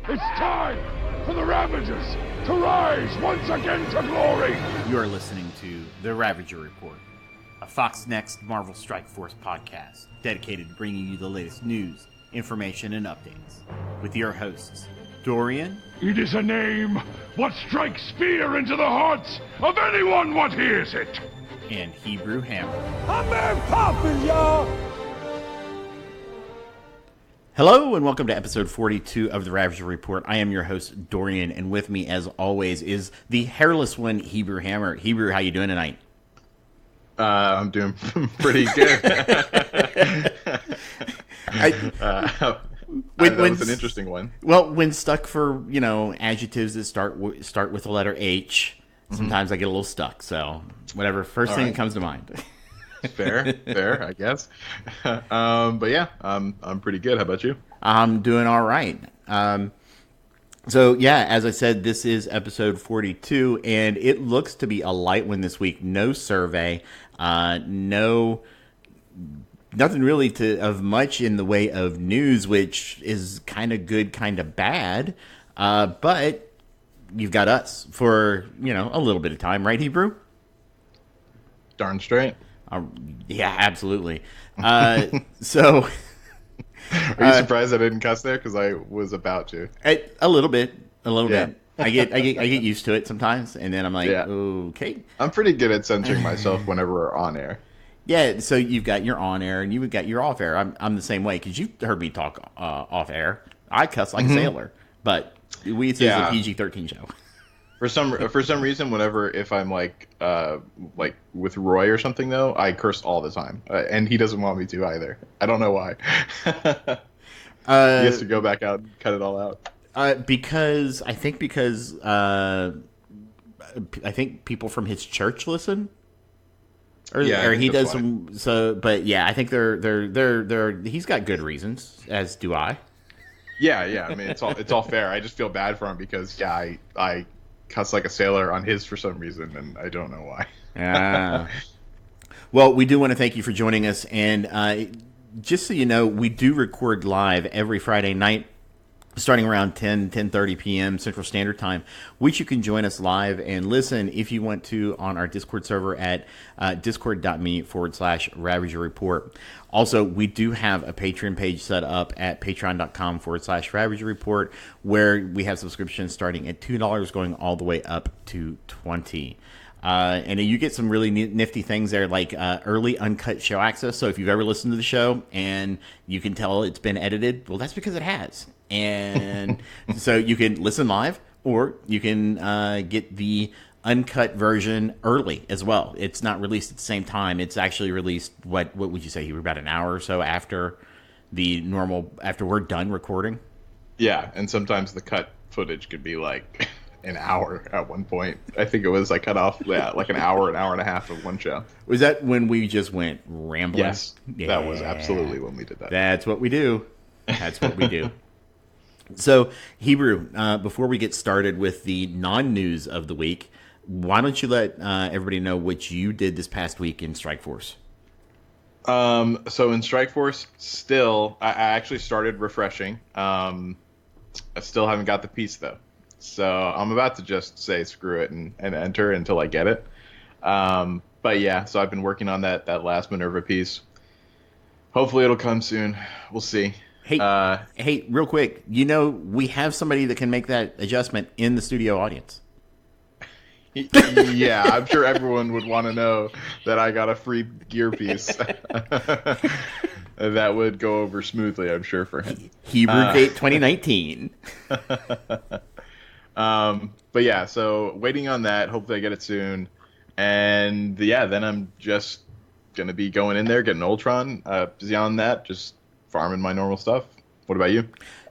It's time for the Ravagers to rise once again to glory! You are listening to The Ravager Report, a Fox Next Marvel Strike Force podcast dedicated to bringing you the latest news, information, and updates. With your hosts, Dorian. It is a name what strikes fear into the hearts of anyone what hears it! And Hebrew Hammer. I'm Mary Poppins, y'all! Hello and welcome to episode 42 of the Ravager Report. I am your host, Dorian, and with me, as always, is the hairless one, Hebrew Hammer. Hebrew, how you doing tonight? I'm doing pretty good. That was an interesting one. Well, when stuck for, adjectives that start with the letter H, sometimes I get a little stuck. So, whatever, first thing that comes to mind. Fair, I guess. But yeah, I'm pretty good. How about you? I'm doing all right. So yeah, as I said, this is episode 42, and it looks to be a light one this week. No survey, nothing really of much in the way of news, which is kind of good, kind of bad. But you've got us for a little bit of time, right, Hebrew? Darn straight. Yeah, absolutely. So, are you surprised I didn't cuss there? Because I was about to. A little bit. I get used to it sometimes, and then I'm like, okay. I'm pretty good at censoring myself whenever we're on air. Yeah, so you've got your on air and you've got your off air. I'm the same way because you've heard me talk off air. I cuss like a sailor, but it's a PG-13 show. For some reason, if I'm like with Roy or something though, I curse all the time, and he doesn't want me to either. I don't know why. He has to go back out and cut it all out. Because I think people from his church listen, or he does some. So, but yeah, I think they're he's got good reasons, as do I. Yeah. I mean, it's all fair. I just feel bad for him because I cuss like a sailor on his for some reason, and I don't know why. Well, we do want to thank you for joining us, and just so you know, we do record live every Friday night, starting around 10:30 p.m. Central Standard Time, which you can join us live and listen if you want to on our Discord server at discord.me/Ravager Report. Also, we do have a Patreon page set up at patreon.com/Ravager Report, where we have subscriptions starting at $2 going all the way up to $20. And you get some really nifty things there, like early uncut show access. So if you've ever listened to the show and you can tell it's been edited, well, that's because it has. And so you can listen live, or you can get the uncut version early as well. It's not released at the same time. It's actually released, what would you say, you were about an hour or so after after we're done recording? Yeah, and sometimes the cut footage could be like an hour at one point. I think it was like cut off like an hour and a half of one show. Was that when we just went rambling? Yes, yeah. That was absolutely when we did that. That's what we do. So, Hebrew, before we get started with the non-news of the week, why don't you let everybody know what you did this past week in Strike Force? So in Strike Force, I actually started refreshing. I still haven't got the piece though. So I'm about to just say screw it and enter until I get it. But yeah, so I've been working on that last Minerva piece. Hopefully it'll come soon. We'll see. Hey, real quick, we have somebody that can make that adjustment in the studio audience. Yeah, I'm sure everyone would want to know that I got a free gear piece. That would go over smoothly, I'm sure, for him. Hebrew Gate 2019. But yeah, so waiting on that. Hopefully I get it soon. And yeah, then I'm just going to be going in there, getting Ultron. Beyond that, just farming my normal stuff. What about you?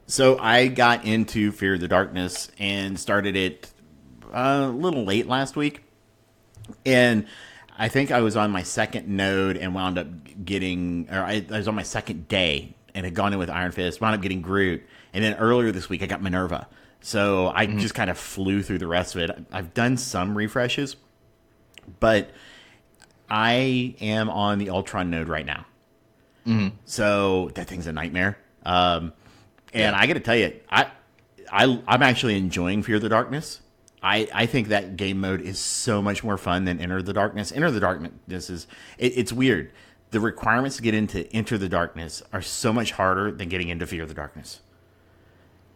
So I got into Fear of the Darkness and started it a little late last week. And I think I was on my second node and wound up getting, I was on my second day and had gone in with Iron Fist, wound up getting Groot. And then earlier this week, I got Minerva. So I just kind of flew through the rest of it. I've done some refreshes, but I am on the Ultron node right now. So that thing's a nightmare. And I got to tell you, I'm actually enjoying Fear the Darkness. I think that game mode is so much more fun than Enter the Darkness. Enter the Darkness is it's weird. The requirements to get into Enter the Darkness are so much harder than getting into Fear the Darkness.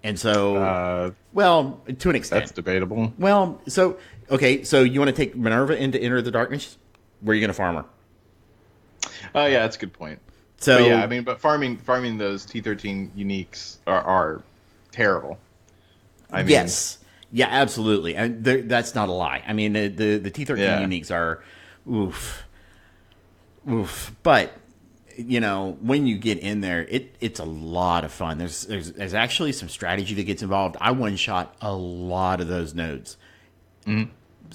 And so, well, to an extent, That's debatable. Well, so okay, so you want to take Minerva into Enter the Darkness? Where are you going to farm her? Yeah, that's a good point. So But yeah, I mean, but farming those T13 uniques are terrible. I mean, yes, yeah, absolutely, and that's not a lie. I mean, the T13 uniques are oof. But you know, when you get in there, it's a lot of fun. There's actually some strategy that gets involved. I one shot a lot of those nodes. Mm-hmm.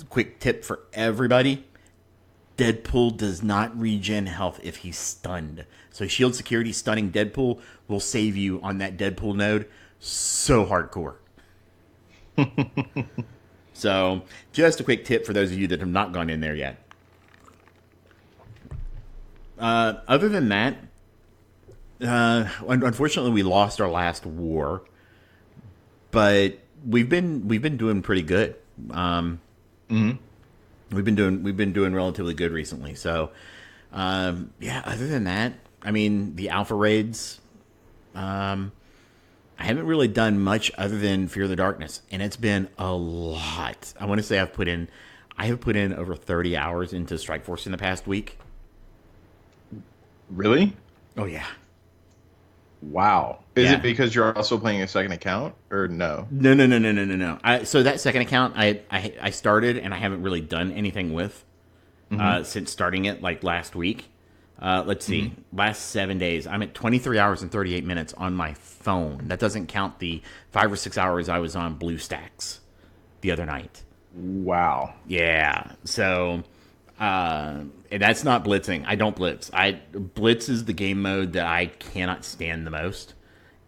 Quick tip for everybody: Deadpool does not regen health if he's stunned. So shield security stunning Deadpool will save you on that Deadpool node so hardcore. So just a quick tip for those of you that have not gone in there yet. Other than that, unfortunately, we lost our last war, but we've been doing pretty good. We've been doing relatively good recently. So, yeah. Other than that, I mean, the alpha raids. I haven't really done much other than Fear the Darkness, and it's been a lot. I want to say I have put in over 30 hours into Strike Force in the past week. Really? Oh yeah. Wow. Is Yeah. it because you're also playing a second account, or no? No. So that second account, I started and I haven't really done anything with since starting it like last week. Let's see, last 7 days, I'm at 23 hours and 38 minutes on my phone. That doesn't count the 5 or 6 hours I was on BlueStacks the other night. Wow. Yeah. So, and that's not blitzing. I don't blitz. Blitz is the game mode that I cannot stand the most.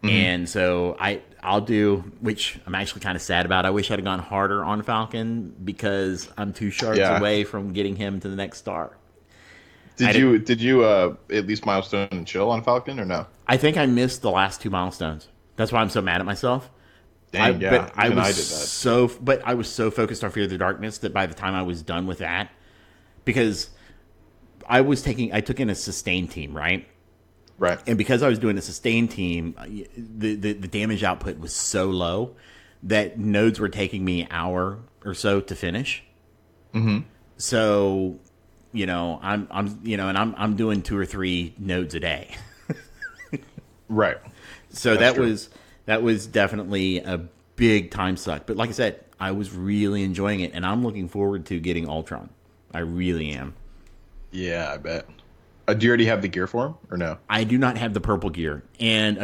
And so I'll do, which I'm actually kind of sad about. I wish I'd have gone harder on Falcon because I'm 2 shards away from getting him to the next star. Did you at least milestone and chill on Falcon, or no? I think I missed the last 2 milestones. That's why I'm so mad at myself. Dang, yeah. But I Even was I did that. But I was so focused on Fear of the Darkness that by the time I was done with that, because I took in a sustain team, right? Right. And because I was doing a sustain team, the damage output was so low that nodes were taking me an hour or so to finish. So, you know, I'm doing 2 or 3 nodes a day. Right. So That's that was definitely a big time suck. But like I said, I was really enjoying it, and I'm looking forward to getting Ultron. I really am. Yeah, I bet. Do you already have the gear for him, or no? I do not have the purple gear. And,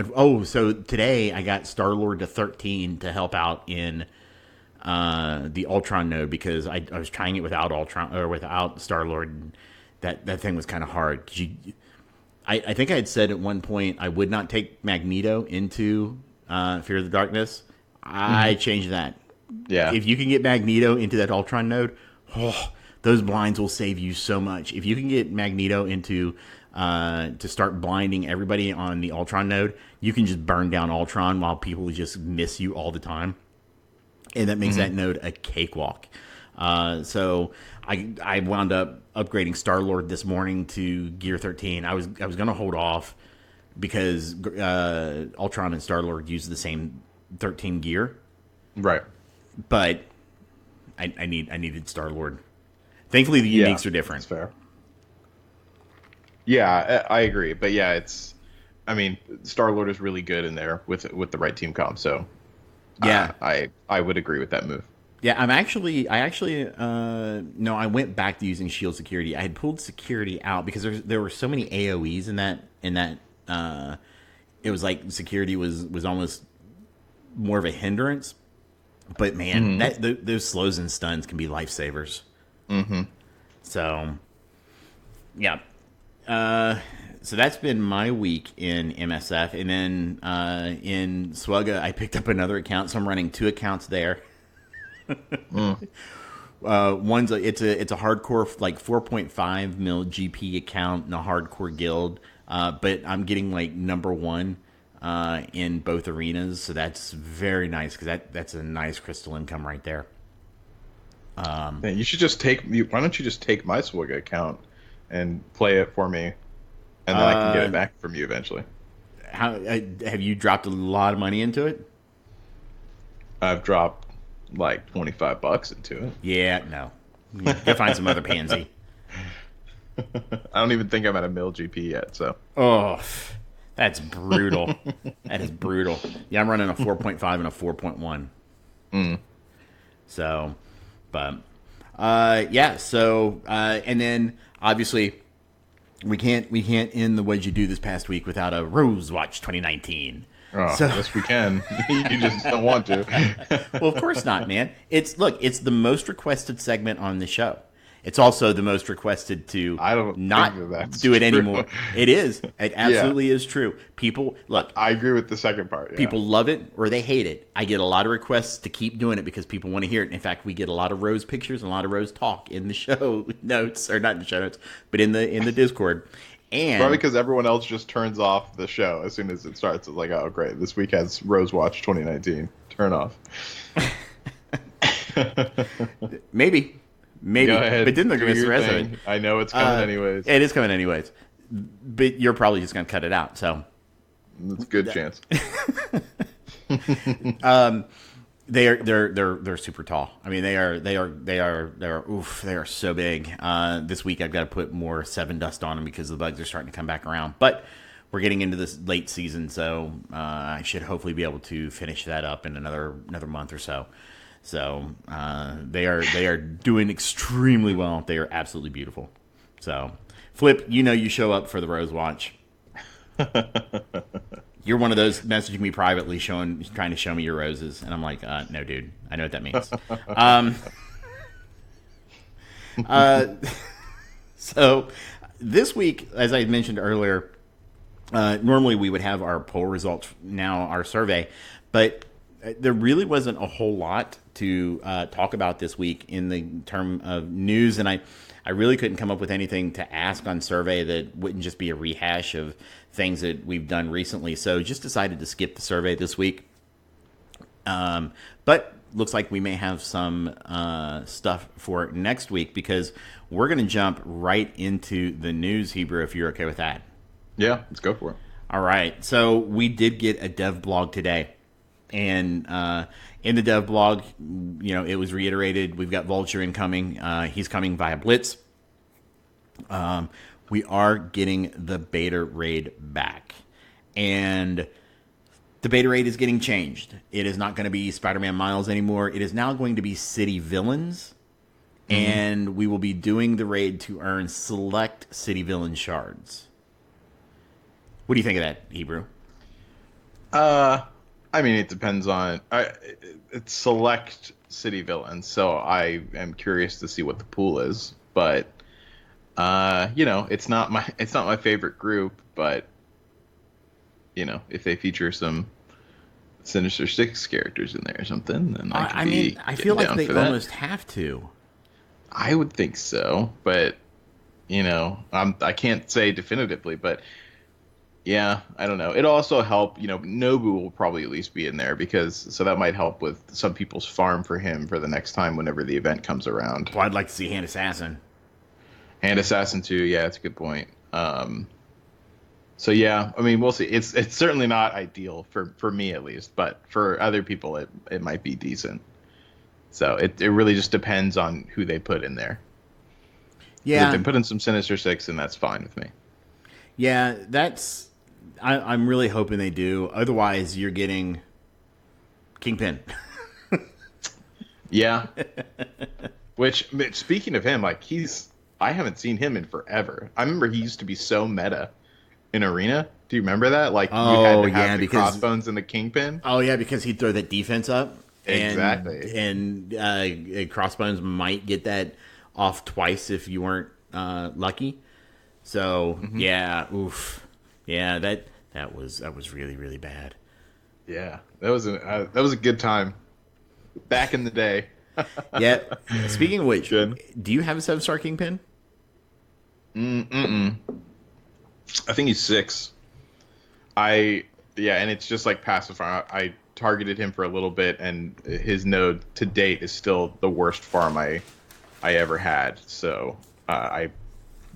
so today I got Star-Lord to 13 to help out in the Ultron node because I was trying it without Ultron or without Star-Lord. And that thing was kind of hard. I think I had said at one point I would not take Magneto into Fear of the Darkness. I changed that. Yeah. If you can get Magneto into that Ultron node, those blinds will save you so much. If you can get Magneto into to start blinding everybody on the Ultron node, you can just burn down Ultron while people just miss you all the time, and that makes that node a cakewalk. So I wound up upgrading Star-Lord this morning to Gear 13. I was going to hold off because Ultron and Star-Lord use the same 13 gear, Right. but I needed Star-Lord. Thankfully, the uniques are different. That's fair. Yeah, I agree. But yeah, Star-Lord is really good in there with the right team comp. So Yeah. I would agree with that move. Yeah, I went back to using shield security. I had pulled security out because there were so many AoEs in that it was like security was almost more of a hindrance. But man, those slows and stuns can be lifesavers. So, yeah. So that's been my week in MSF, and then in Swugga, I picked up another account, so I'm running 2 accounts there. One's it's a hardcore like 4.5 mil GP account in a hardcore guild, but I'm getting like number 1 in both arenas. So that's very nice because that's a nice crystal income right there. Man, you should just why don't you just take my Swigga account and play it for me, and then I can get it back from you eventually. How have you dropped a lot of money into it? I've dropped like $25 into it. Yeah, no. Go find some other pansy. I don't even think I'm at a mil GP yet, so. Oh, that's brutal. That is brutal. Yeah, I'm running a 4.5 and a 4.1. So, but, yeah, so, and then obviously we can't end the What'd You Do this past week without a Rose Watch 2019. Oh, so, yes, we can. You just don't want to. Well, of course not, man. It's the most requested segment on the show. It's also the most requested to not do it anymore. It is. It absolutely is true. People look. I agree with the second part. Yeah. People love it or they hate it. I get a lot of requests to keep doing it because people want to hear it. In fact, we get a lot of Rose pictures and a lot of Rose talk in the show notes, or not in the show notes, but in the Discord. And probably because everyone else just turns off the show as soon as it starts. It's like, oh, great, this week has Rose Watch 2019. Turn off. Maybe. Go ahead, but didn't the rest of it. I know it's coming anyways. It is coming anyways. But you're probably just going to cut it out. So it's a good chance. They're super tall. I mean, they are so big. This week I've got to put more 7 dust on them because the bugs are starting to come back around. But we're getting into this late season, so I should hopefully be able to finish that up in another month or so. So they are doing extremely well. They are absolutely beautiful. So Flip, you show up for the Rose Watch. You're one of those messaging me privately, trying to show me your roses, and I'm like, no, dude, I know what that means. So this week, as I mentioned earlier, normally we would have our poll results now, our survey, but there really wasn't a whole lot to talk about this week in the term of news, and I really couldn't come up with anything to ask on survey that wouldn't just be a rehash of things that we've done recently. So just decided to skip the survey this week. But looks like we may have some stuff for next week because we're going to jump right into the news, Hebrew, if you're okay with that. Yeah, let's go for it. All right. So we did get a dev blog today. And in the dev blog, it was reiterated, we've got Vulture incoming. He's coming via Blitz. We are getting the beta raid back. And the beta raid is getting changed. It is not going to be Spider-Man Miles anymore. It is now going to be City Villains. Mm-hmm. And we will be doing the raid to earn select City Villain shards. What do you think of that, Hebrew? I mean, it depends on it's select city villains, so I am curious to see what the pool is. But it's not my favorite group. But if they feature some Sinister Six characters in there or something, then I feel like they almost have to. I would think so, but I can't say definitively, but. Yeah, I don't know. It'll also help, Nobu will probably at least be in there so that might help with some people's farm for him for the next time whenever the event comes around. Well, I'd like to see Hand Assassin. Hand Assassin too, yeah, that's a good point. So yeah, I mean, we'll see. It's certainly not ideal for me at least, but for other people it might be decent. So it really just depends on who they put in there. Yeah. If they put in some Sinister Six, then that's fine with me. Yeah, I'm really hoping they do. Otherwise, you're getting Kingpin. Yeah. Which, speaking of him, I haven't seen him in forever. I remember he used to be so meta in Arena. Do you remember that? You had to have the crossbones and the Kingpin. Oh yeah, because he'd throw that defense up. Exactly. And crossbones might get that off twice if you weren't lucky. So yeah, oof, yeah, that was really, really bad. Yeah, that was a good time back in the day. Yeah. Speaking of which, do you have a 7-star Kingpin? I think he's 6. I Yeah, and it's just like pacifying. I targeted him for a little bit, and his node to date is still the worst farm I ever had. So I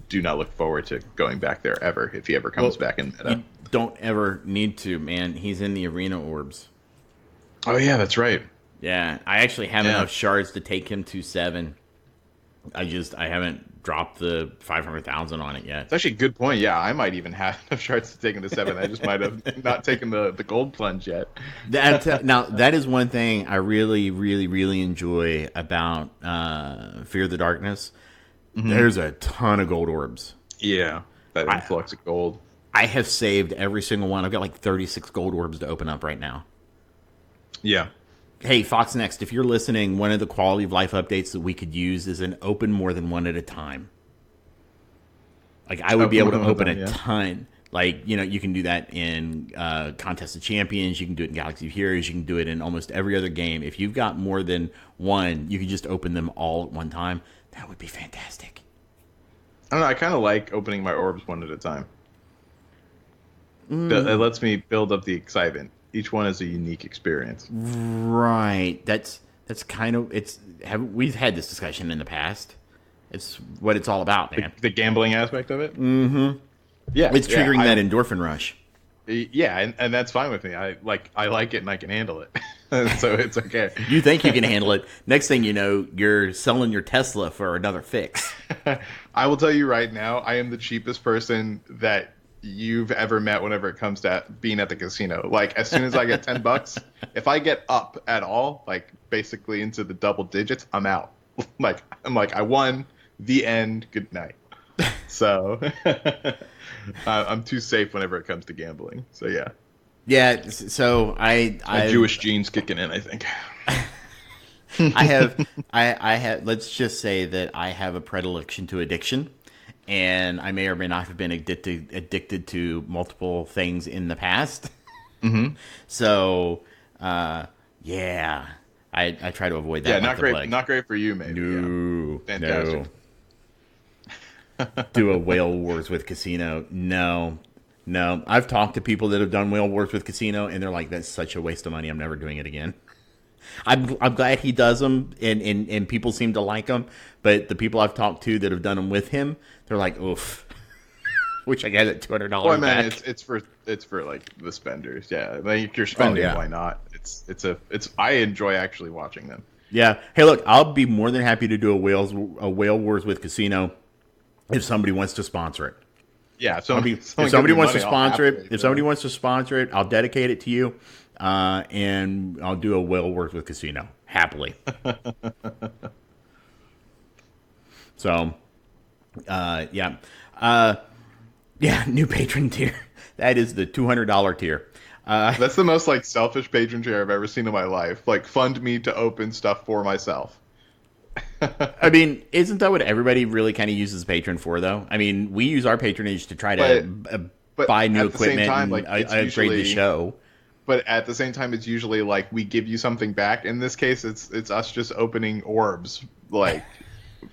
do not look forward to going back there ever if he ever comes back in meta. You don't ever need to, man. He's in the arena orbs. Oh yeah, that's right. Yeah, I actually have enough shards to take him to 7. I haven't dropped the 500,000 on it yet. It's actually a good point. Yeah, I might even have enough shards to take him to 7. I just might have not taken the gold plunge yet. Now, that is one thing I really, really, really enjoy about Fear the Darkness. Mm-hmm. There's a ton of gold orbs. Yeah, that influx of gold. I have saved every single one. I've got like 36 gold orbs to open up right now. Yeah. Hey, Fox Next, if you're listening, one of the quality of life updates that we could use is an open more than one at a time. Like, I would be able to open a ton. Like, you can do that in Contest of Champions. You can do it in Galaxy of Heroes. You can do it in almost every other game. If you've got more than one, you can just open them all at one time. That would be fantastic. I don't know. I kind of like opening my orbs one at a time. It lets me build up the excitement. Each one is a unique experience. Right. That's kind of we've had this discussion in the past. It's what it's all about, man. The gambling aspect of it. Mm-hmm. Yeah, it's triggering that endorphin rush. Yeah, and that's fine with me. I like it and I can handle it, so it's okay. You think you can handle it? Next thing you know, you're selling your Tesla for another fix. I will tell you right now, I am the cheapest person that you've ever met whenever it comes to being at the casino. Like, as soon as I get $10, if I get up at all, like basically into the double digits, I'm out. I'm like, I won. The end. Good night. So I'm too safe whenever it comes to gambling. So yeah. Yeah. So my Jewish genes kicking in, I think. I have. Let's just say that I have a predilection to addiction. And I may or may not have been addicted to multiple things in the past. Mm-hmm. So, yeah, I try to avoid that. Yeah, not great. Not great for you, maybe. No, yeah. Fantastic. No. Do a whale wars with casino? No. I've talked to people that have done whale wars with casino, and they're like, "That's such a waste of money. I'm never doing it again." I'm glad he does them, and people seem to like them. But the people I've talked to that have done them with him, they're like, "Oof." Which I get at $200 well, I mean, back. it's for like the spenders. Yeah, like if you're spending, why not? I enjoy actually watching them. Yeah. Hey, look, I'll be more than happy to do a whale wars with casino if somebody wants to sponsor it. Yeah, if somebody wants to sponsor it, I'll dedicate it to you. And I'll do a whale wars with casino happily. So, yeah, new patron tier. That is the $200 tier. That's the most like selfish patron tier I've ever seen in my life. Like, fund me to open stuff for myself. I mean, isn't that what everybody really kind of uses patron for, though? I mean, we use our patronage to try to buy new equipment and upgrade the show. But at the same time, it's usually like we give you something back. In this case, it's us just opening orbs like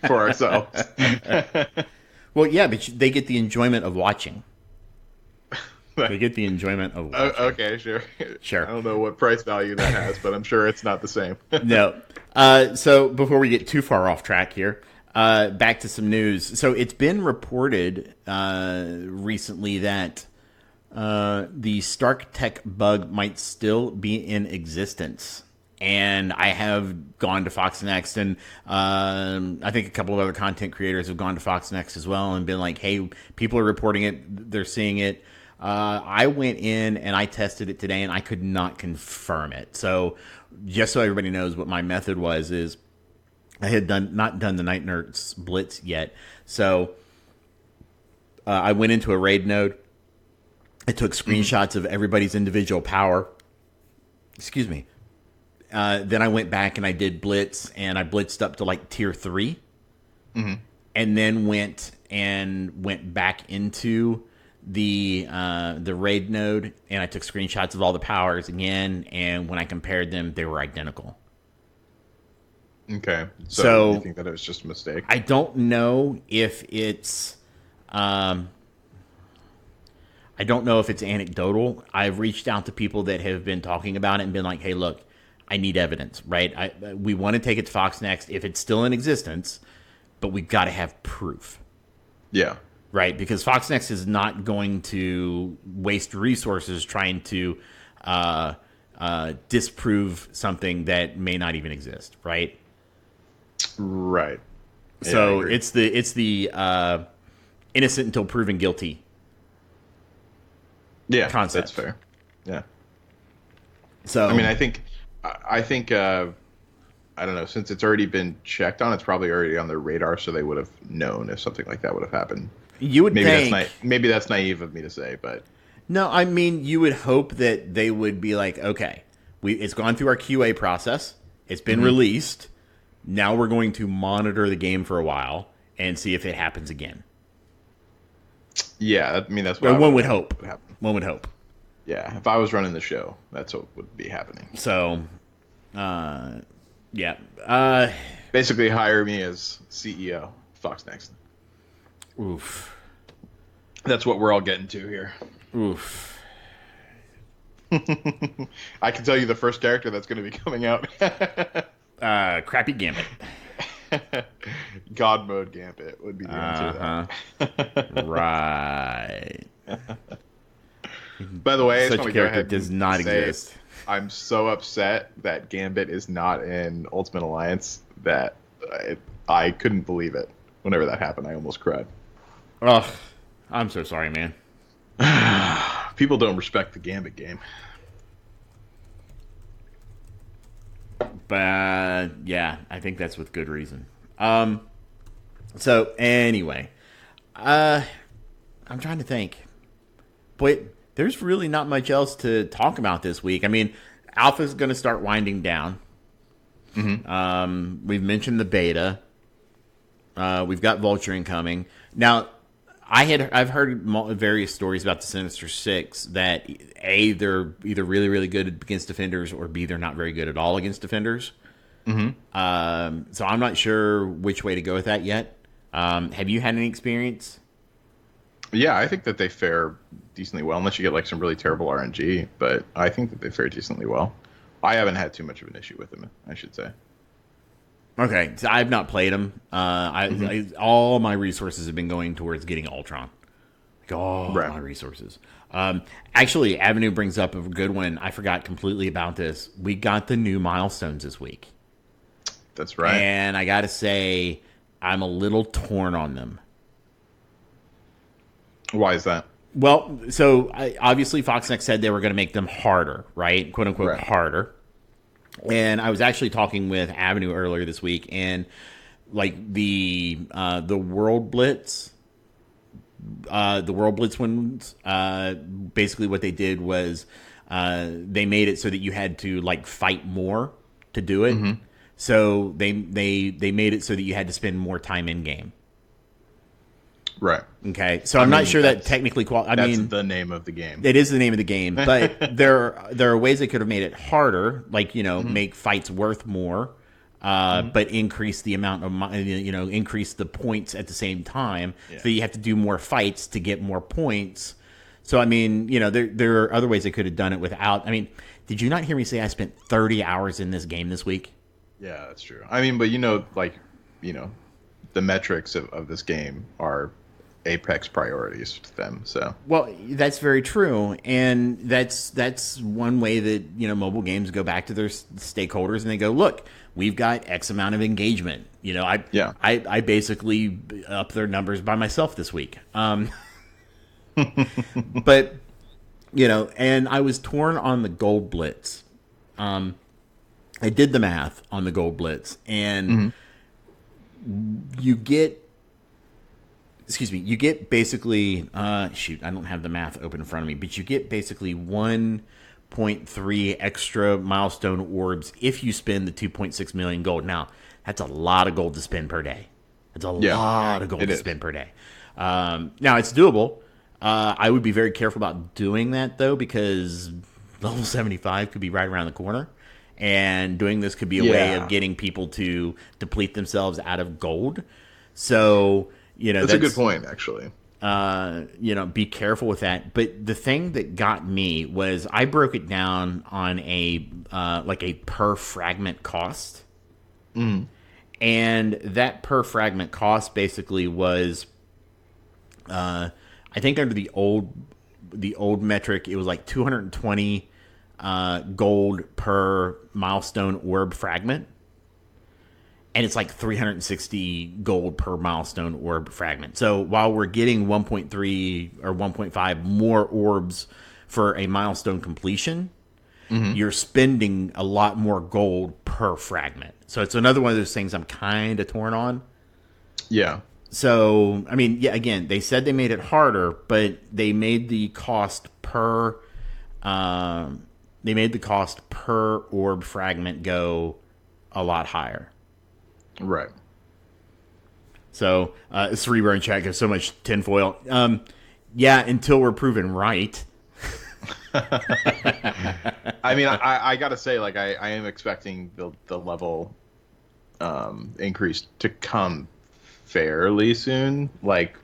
for ourselves. Well, yeah, but they get the enjoyment of watching. They get the enjoyment of watching. Okay, sure. Sure. I don't know what price value that has, but I'm sure it's not the same. No. So before we get too far off track here, back to some news. So it's been reported recently that the Stark Tech bug might still be in existence. And I have gone to Fox Next, and I think a couple of other content creators have gone to Fox Next as well and been like, hey, people are reporting it. They're seeing it. I went in and I tested it today, and I could not confirm it. So just so everybody knows what my method was, is I had not done the Night Nerds Blitz yet. So I went into a raid node. I took screenshots of everybody's individual power. Excuse me. Then I went back and I did Blitz, and I blitzed up to like tier 3. Mm-hmm. And then went back into the raid node, and I took screenshots of all the powers again, and when I compared them, they were identical. Okay. So you think that it was just a mistake? I don't know if it's I I don't know if it's anecdotal. I've reached out to people that have been talking about it and been like, hey, look, I need evidence, right? We want to take it to Fox Next if it's still in existence, but we've got to have proof. Yeah. Right? Because Fox Next is not going to waste resources trying to disprove something that may not even exist, right? Right. So it's the innocent until proven guilty. Yeah, concept. that's fair. Yeah. So I mean, I think I don't know, since it's already been checked on, it's probably already on their radar, so they would have known if something like that would have happened. You would maybe that's naive of me to say, but no, I mean, you would hope that they would be like, okay, it's gone through our QA process, it's been released. Now we're going to monitor the game for a while and see if it happens again. Yeah, I mean that's what one would hope. One would hope. Yeah, if I was running the show, that's what would be happening. So, yeah. Basically, hire me as CEO, Fox Next. Oof. That's what we're all getting to here. Oof. I can tell you the first character that's going to be coming out. Crappy Gambit. God mode Gambit would be the answer to that. Right. By the way, such a character does not exist. I'm so upset that Gambit is not in Ultimate Alliance that I couldn't believe it. Whenever that happened, I almost cried. Ugh. I'm so sorry, man. People don't respect the Gambit game. But yeah, I think that's with good reason. So anyway, I'm trying to think. But there's really not much else to talk about this week. I mean, Alpha's going to start winding down. Mm-hmm. We've mentioned the beta. We've got Vulture incoming. Now, I've heard various stories about the Sinister Six that A, they're either really, really good against defenders, or B, they're not very good at all against defenders. Mm-hmm. So I'm not sure which way to go with that yet. Have you had any experience? Yeah, I think that they fare decently well, unless you get like some really terrible RNG. But I think that they fare decently well. I haven't had too much of an issue with them, I should say. Okay, so I've not played them. All my resources have been going towards getting Ultron. Like all my resources. Actually, Avenue brings up a good one. I forgot completely about this. We got the new milestones this week. That's right. And I got to say, I'm a little torn on them. Why is that? Well, so obviously Fox Next said they were going to make them harder, right? "Quote unquote" harder. And I was actually talking with Avenue earlier this week, and like the World Blitz, ones, basically what they did was they made it so that you had to like fight more to do it. Mm-hmm. So they made it so that you had to spend more time in game. Right. Okay. So I'm not sure that technically that's the name of the game. It is the name of the game, but there are ways they could have made it harder, like, make fights worth more, but increase the amount of, increase the points at the same time. Yeah. So you have to do more fights to get more points. So, I mean, there are other ways they could have done it without. I mean, did you not hear me say I spent 30 hours in this game this week? Yeah, that's true. I mean, but the metrics of this game are apex priorities to them. So well, that's very true, and that's one way that mobile games go back to their stakeholders and they go, look, we've got X amount of engagement. I basically up their numbers by myself this week. But and I was torn on the Gold Blitz. I did the math on the Gold Blitz, and you get basically, I don't have the math open in front of me, but you get basically 1.3 extra milestone orbs if you spend the 2.6 million gold. Now, that's a lot of gold to spend per day. That's a lot of gold to spend per day. Now, it's doable. I would be very careful about doing that, though, because level 75 could be right around the corner. And doing this could be a way of getting people to deplete themselves out of gold. So... that's a good point, actually. be careful with that. But the thing that got me was I broke it down on a per fragment cost. And that per fragment cost basically was, I think under the old metric, it was like 220 gold per milestone orb fragment. And it's like 360 gold per milestone orb fragment. So while we're getting 1.3 or 1.5 more orbs for a milestone completion, you're spending a lot more gold per fragment. So it's another one of those things I'm kind of torn on. Yeah. So, I mean, yeah, again, they said they made it harder, but they made the cost per orb fragment go a lot higher. Right. So, Cerebro in chat goes so much tinfoil. Yeah, until we're proven right. I mean, I gotta say, like, I am expecting the level increase to come fairly soon. Like,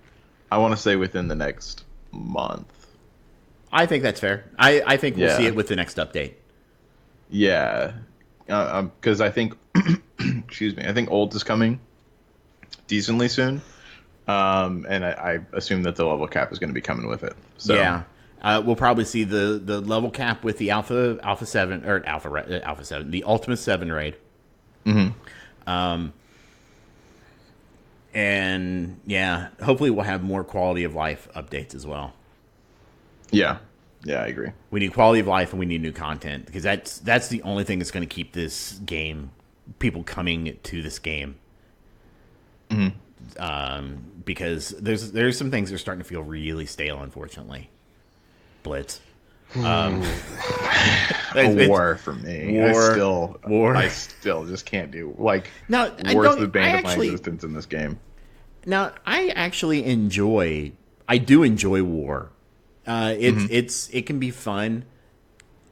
I want to say within the next month. I think that's fair. I think we'll see it with the next update. Yeah. Because I think, excuse me, I think Old is coming decently soon. And I assume that the level cap is going to be coming with it. So. Yeah. We'll probably see the level cap with the Alpha 7, or Alpha 7, the Ultimate 7 raid. And yeah, hopefully we'll have more quality of life updates as well. Yeah. Yeah, I agree. We need quality of life and we need new content, because that's the only thing that's going to keep this game, people coming to this game. Because there's some things that are starting to feel really stale, unfortunately. Blitz. War for me. I still just can't do, like, now, war's the bane of my existence in this game. Now, I do enjoy war. It can be fun.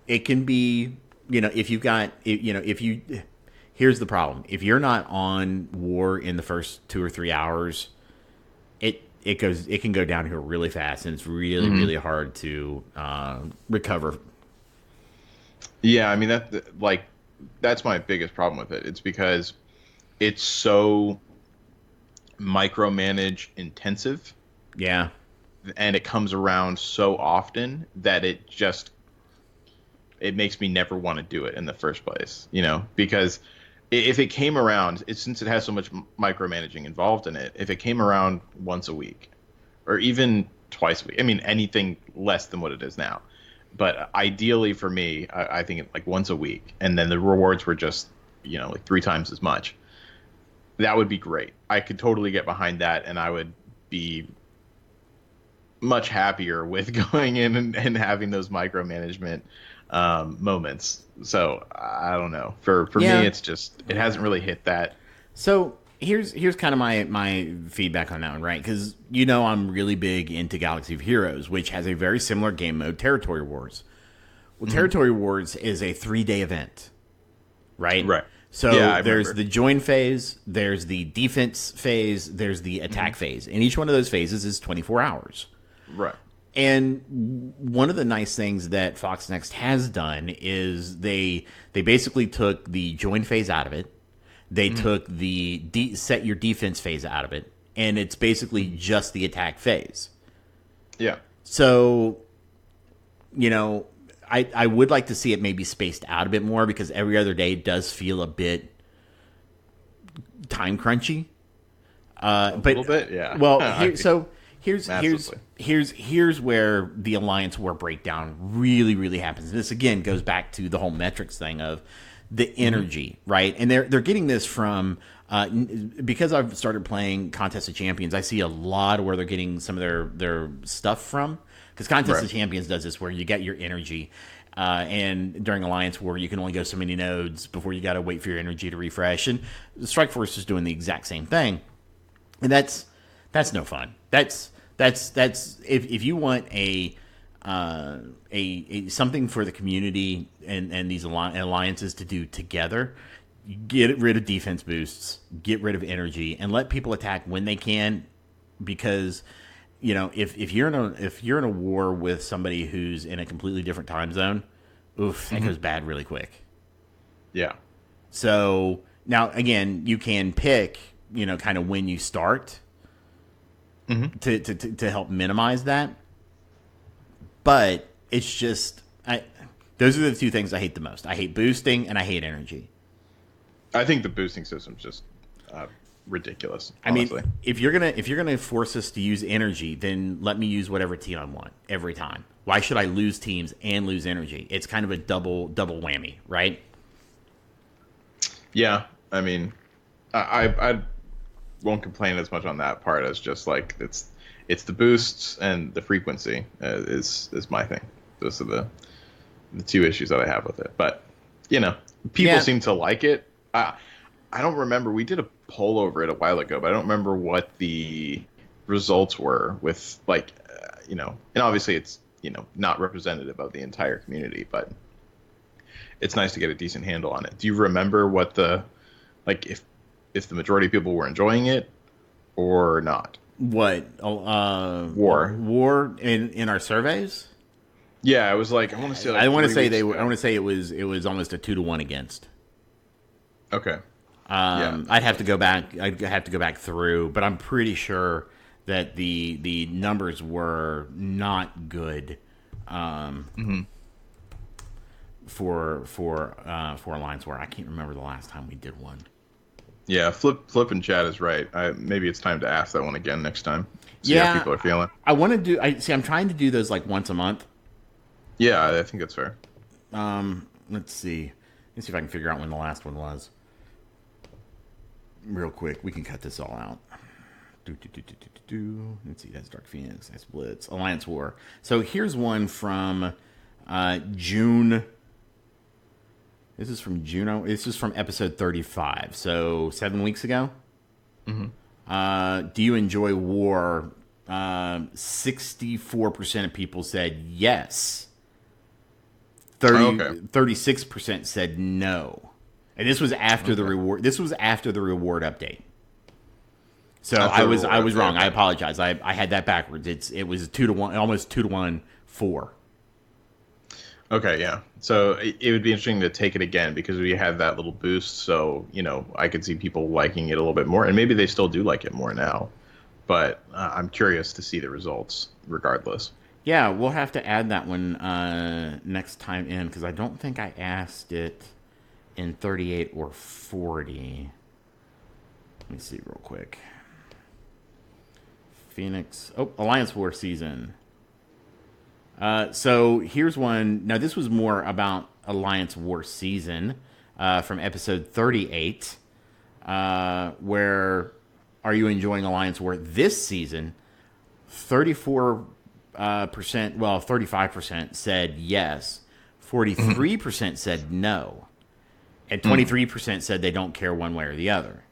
It can be, here's the problem. If you're not on war in the first 2 or 3 hours, it can go downhill really fast, and it's really, really hard to recover. Yeah, I mean, that's my biggest problem with it. It's because it's so micromanage intensive. Yeah. And it comes around so often that it makes me never want to do it in the first place, because if it came around, since it has so much micromanaging involved in it, if it came around once a week or even twice a week, I mean, anything less than what it is now, but ideally for me, I think like once a week, and then the rewards were just, like 3 times as much, that would be great. I could totally get behind that, and I would be much happier with going in and having those micromanagement moments. So I don't know. For me, it's just, it hasn't really hit that. So here's kind of my feedback on that one, right? Because I'm really big into Galaxy of Heroes, which has a very similar game mode, Territory Wars. Well, Territory Wars is a 3-day event, right? Right. So there's the join phase, there's the defense phase, there's the attack phase, and each one of those phases is 24 hours. Right. And one of the nice things that Fox Next has done is they basically took the join phase out of it. They took the set your defense phase out of it, and it's basically just the attack phase. Yeah. So, I would like to see it maybe spaced out a bit more, because every other day does feel a bit time crunchy. A little bit, yeah. Well, Here's where the Alliance War breakdown really, really happens. And this again goes back to the whole metrics thing of the energy, right? And they're getting this from because I've started playing Contest of Champions. I see a lot of where they're getting some of their stuff from, because Contest of Champions does this where you get your energy, and during Alliance War you can only go so many nodes before you got to wait for your energy to refresh. And the Strike Force is doing the exact same thing, and that's no fun. That's if you want a something for the community and these alliances to do together, get rid of defense boosts, get rid of energy, and let people attack when they can, because if you're in a war with somebody who's in a completely different time zone, oof, that goes bad really quick. Yeah. So now again, you can pick, kind of when you start to help minimize that. But it's just those are the two things I hate the most. I hate boosting and I hate energy. I think the boosting system's just ridiculous. Honestly. I mean, if you're gonna force us to use energy, then let me use whatever team I want every time. Why should I lose teams and lose energy? It's kind of a double whammy, right? Yeah, I mean, I won't complain as much on that part as just like it's the boosts and the frequency is my thing. Those are the two issues that I have with it. But people seem to like it. I don't remember. We did a poll over it a while ago, but I don't remember what the results were with and obviously it's not representative of the entire community, but it's nice to get a decent handle on it. Do you remember what if the majority of people were enjoying it or not? What war in our surveys? Yeah, it was like I want to say. Like I want to say they were. I want to say it was almost a 2-1 against. Okay. I'd have to go back. I'd have to go back through, but I'm pretty sure that the numbers were not good. For Alliance War. I can't remember the last time we did one. Yeah, Flip and Chad is right. Maybe it's time to ask that one again next time. See how people are feeling. I want to do. I'm trying to do those like once a month. Yeah, I think that's fair. Let's see. Let's see if I can figure out when the last one was. Real quick, we can cut this all out. Let's see. That's Dark Phoenix. That's Blitz. Alliance War. So here's one from June. This is from June. This is from episode 35. So 7 weeks ago. Do you enjoy war? 64% of people said yes. 36% said no. And this was after the reward. This was after the reward update. So I was wrong. I apologize. I had that backwards. It was 2-1, almost 2-1 4. Okay, yeah. So it would be interesting to take it again because we had that little boost. So I could see people liking it a little bit more, and maybe they still do like it more now. But I'm curious to see the results, regardless. Yeah, we'll have to add that one next time in because I don't think I asked it in 38 or 40. Let me see real quick. Phoenix. Oh, Alliance War season. So here's one. Now, this was more about Alliance War season from episode 38, where are you enjoying Alliance War this season? 34%, 35% said yes. 43% said no. And 23% said they don't care one way or the other.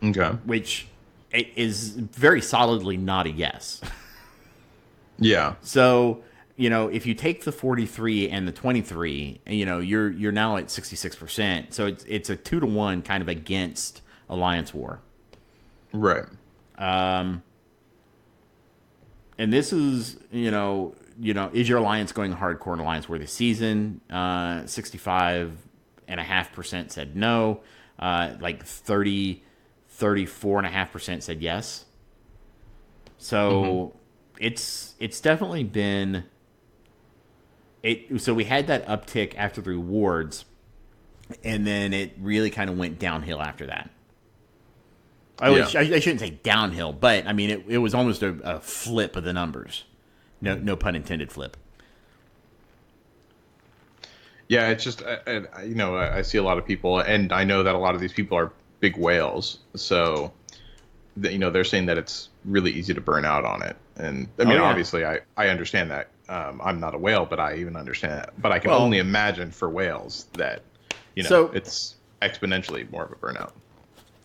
Okay. Which is very solidly not a yes. Yeah. So, if you take the 43 and the 23, you're now at 66%. So it's a 2-1 kind of against Alliance War. Right. And this is, is your alliance going hardcore in Alliance War this season? 65.5% said no. 34.5% said yes. So it's definitely been so we had that uptick after the rewards, and then it really kind of went downhill after that. I shouldn't say downhill, but I mean it was almost a flip of the numbers. No pun intended, flip. Yeah, it's just I see a lot of people, and I know that a lot of these people are big whales, so they're saying that it's really easy to burn out on it. And I mean, obviously, I understand that. I'm not a whale, but I even understand that. But I can only imagine for whales that it's exponentially more of a burnout.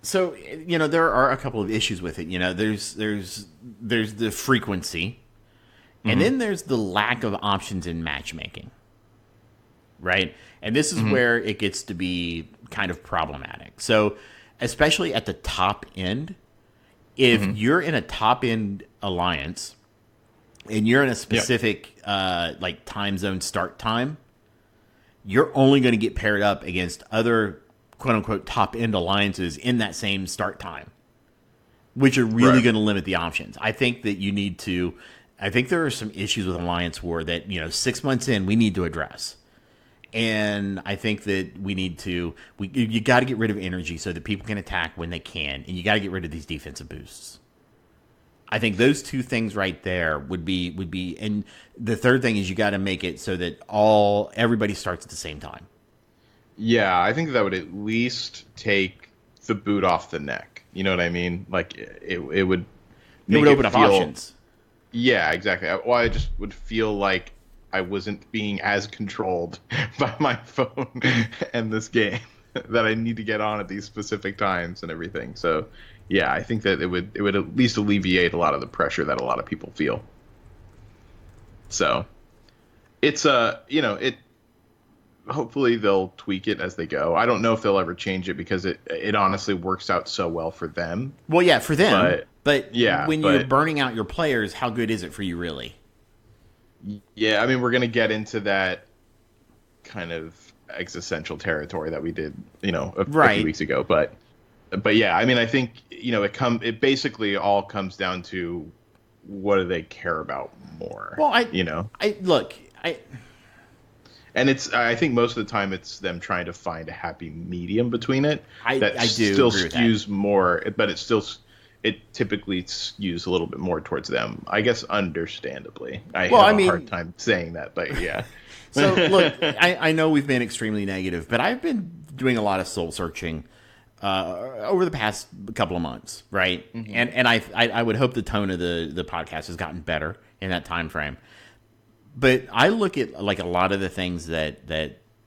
So there are a couple of issues with it. There's the frequency, and then there's the lack of options in matchmaking. Right, and this is where it gets to be kind of problematic. So, especially at the top end, if you're in a top end alliance and you're in a specific like time zone start time, you're only going to get paired up against other quote unquote top end alliances in that same start time, which are really going to limit the options. I think that you need to. I think there are some issues with Alliance War that 6 months in we need to address. And I think that we need to you got to get rid of energy so that people can attack when they can, and you got to get rid of these defensive boosts. I think those two things right there would be, and the third thing is you got to make it so that everybody starts at the same time. Yeah, I think that would at least take the boot off the neck. You know what I mean? Like it would. It would open up options. Yeah, exactly. Well, I just would feel like I wasn't being as controlled by my phone and this game that I need to get on at these specific times and everything. So, yeah, I think that it would at least alleviate a lot of the pressure that a lot of people feel. So, it's hopefully they'll tweak it as they go. I don't know if they'll ever change it because it honestly works out so well for them. Well, yeah, for them. But yeah, when you're burning out your players, how good is it for you, really? Yeah, I mean, we're going to get into that kind of existential territory that we did, a few weeks ago. But yeah, I mean, I think, it basically all comes down to what do they care about more? Well, and I think most of the time it's them trying to find a happy medium between it. I do still agree with skews that. more, but it typically skews a little bit more towards them. I guess understandably. I have a hard time saying that, but yeah. So look, I know we've been extremely negative, but I've been doing a lot of soul searching over the past couple of months, right? Mm-hmm. And I would hope the tone of the podcast has gotten better in that time frame. But I look at like a lot of the things that